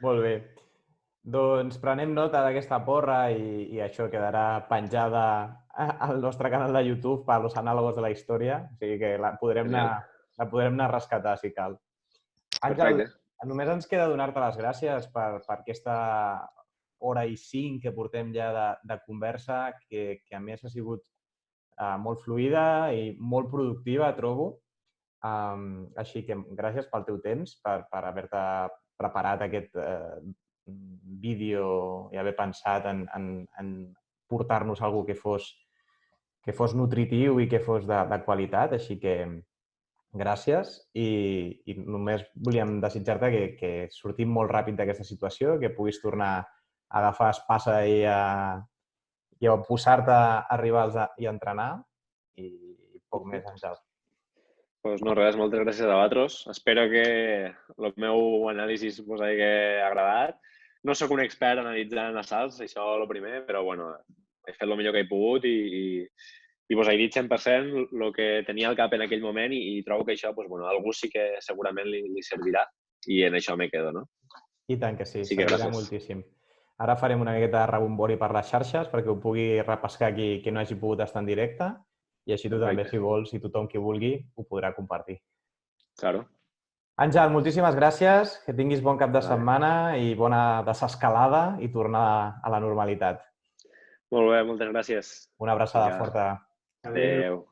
Molt bé. Doncs prenem nota d'aquesta porra i això quedarà penjada al nostre canal de YouTube per als anàlogos de la història. O sigui que la podrem anar a rescatar, si cal. Àngel, només ens queda donar-te les gràcies per aquesta hora i 5 que portem ja de conversa, que a més ha sigut molt fluida i molt productiva, trobo. Així que gràcies pel teu temps, per haver-te preparat aquest vídeo i haver pensat en portar-nos alguna cosa que fos nutritiu i que fos de qualitat. Així que gràcies i només volíem desitjar-te que sortim molt ràpid d'aquesta situació, que puguis tornar a agafar espasa i a posar-te a rivals i a entrenar i poc més, Àngel. Doncs no res, moltes gràcies a vosaltres. Espero que el meu anàlisi us hagi agradat. No sóc un expert analitzant assalts, això és el primer, però bueno, he fet el millor que he pogut i vos he dit 100% el que tenia al cap en aquell moment i trobo que això, a algú sí que segurament li servirà i en això me quedo, no? I tant que sí, servirà moltíssim. Ara farem una miqueta de rebombori per les xarxes perquè ho pugui repescar qui no hagi pogut estar en directe i així tu també, si vols, i tothom qui vulgui, ho podrà compartir. Claro. Àngel, moltíssimes gràcies, que tinguis bon cap de setmana i bona desescalada i tornar a la normalitat. Molt bé, moltes gràcies. Una abraçada forta. Adéu.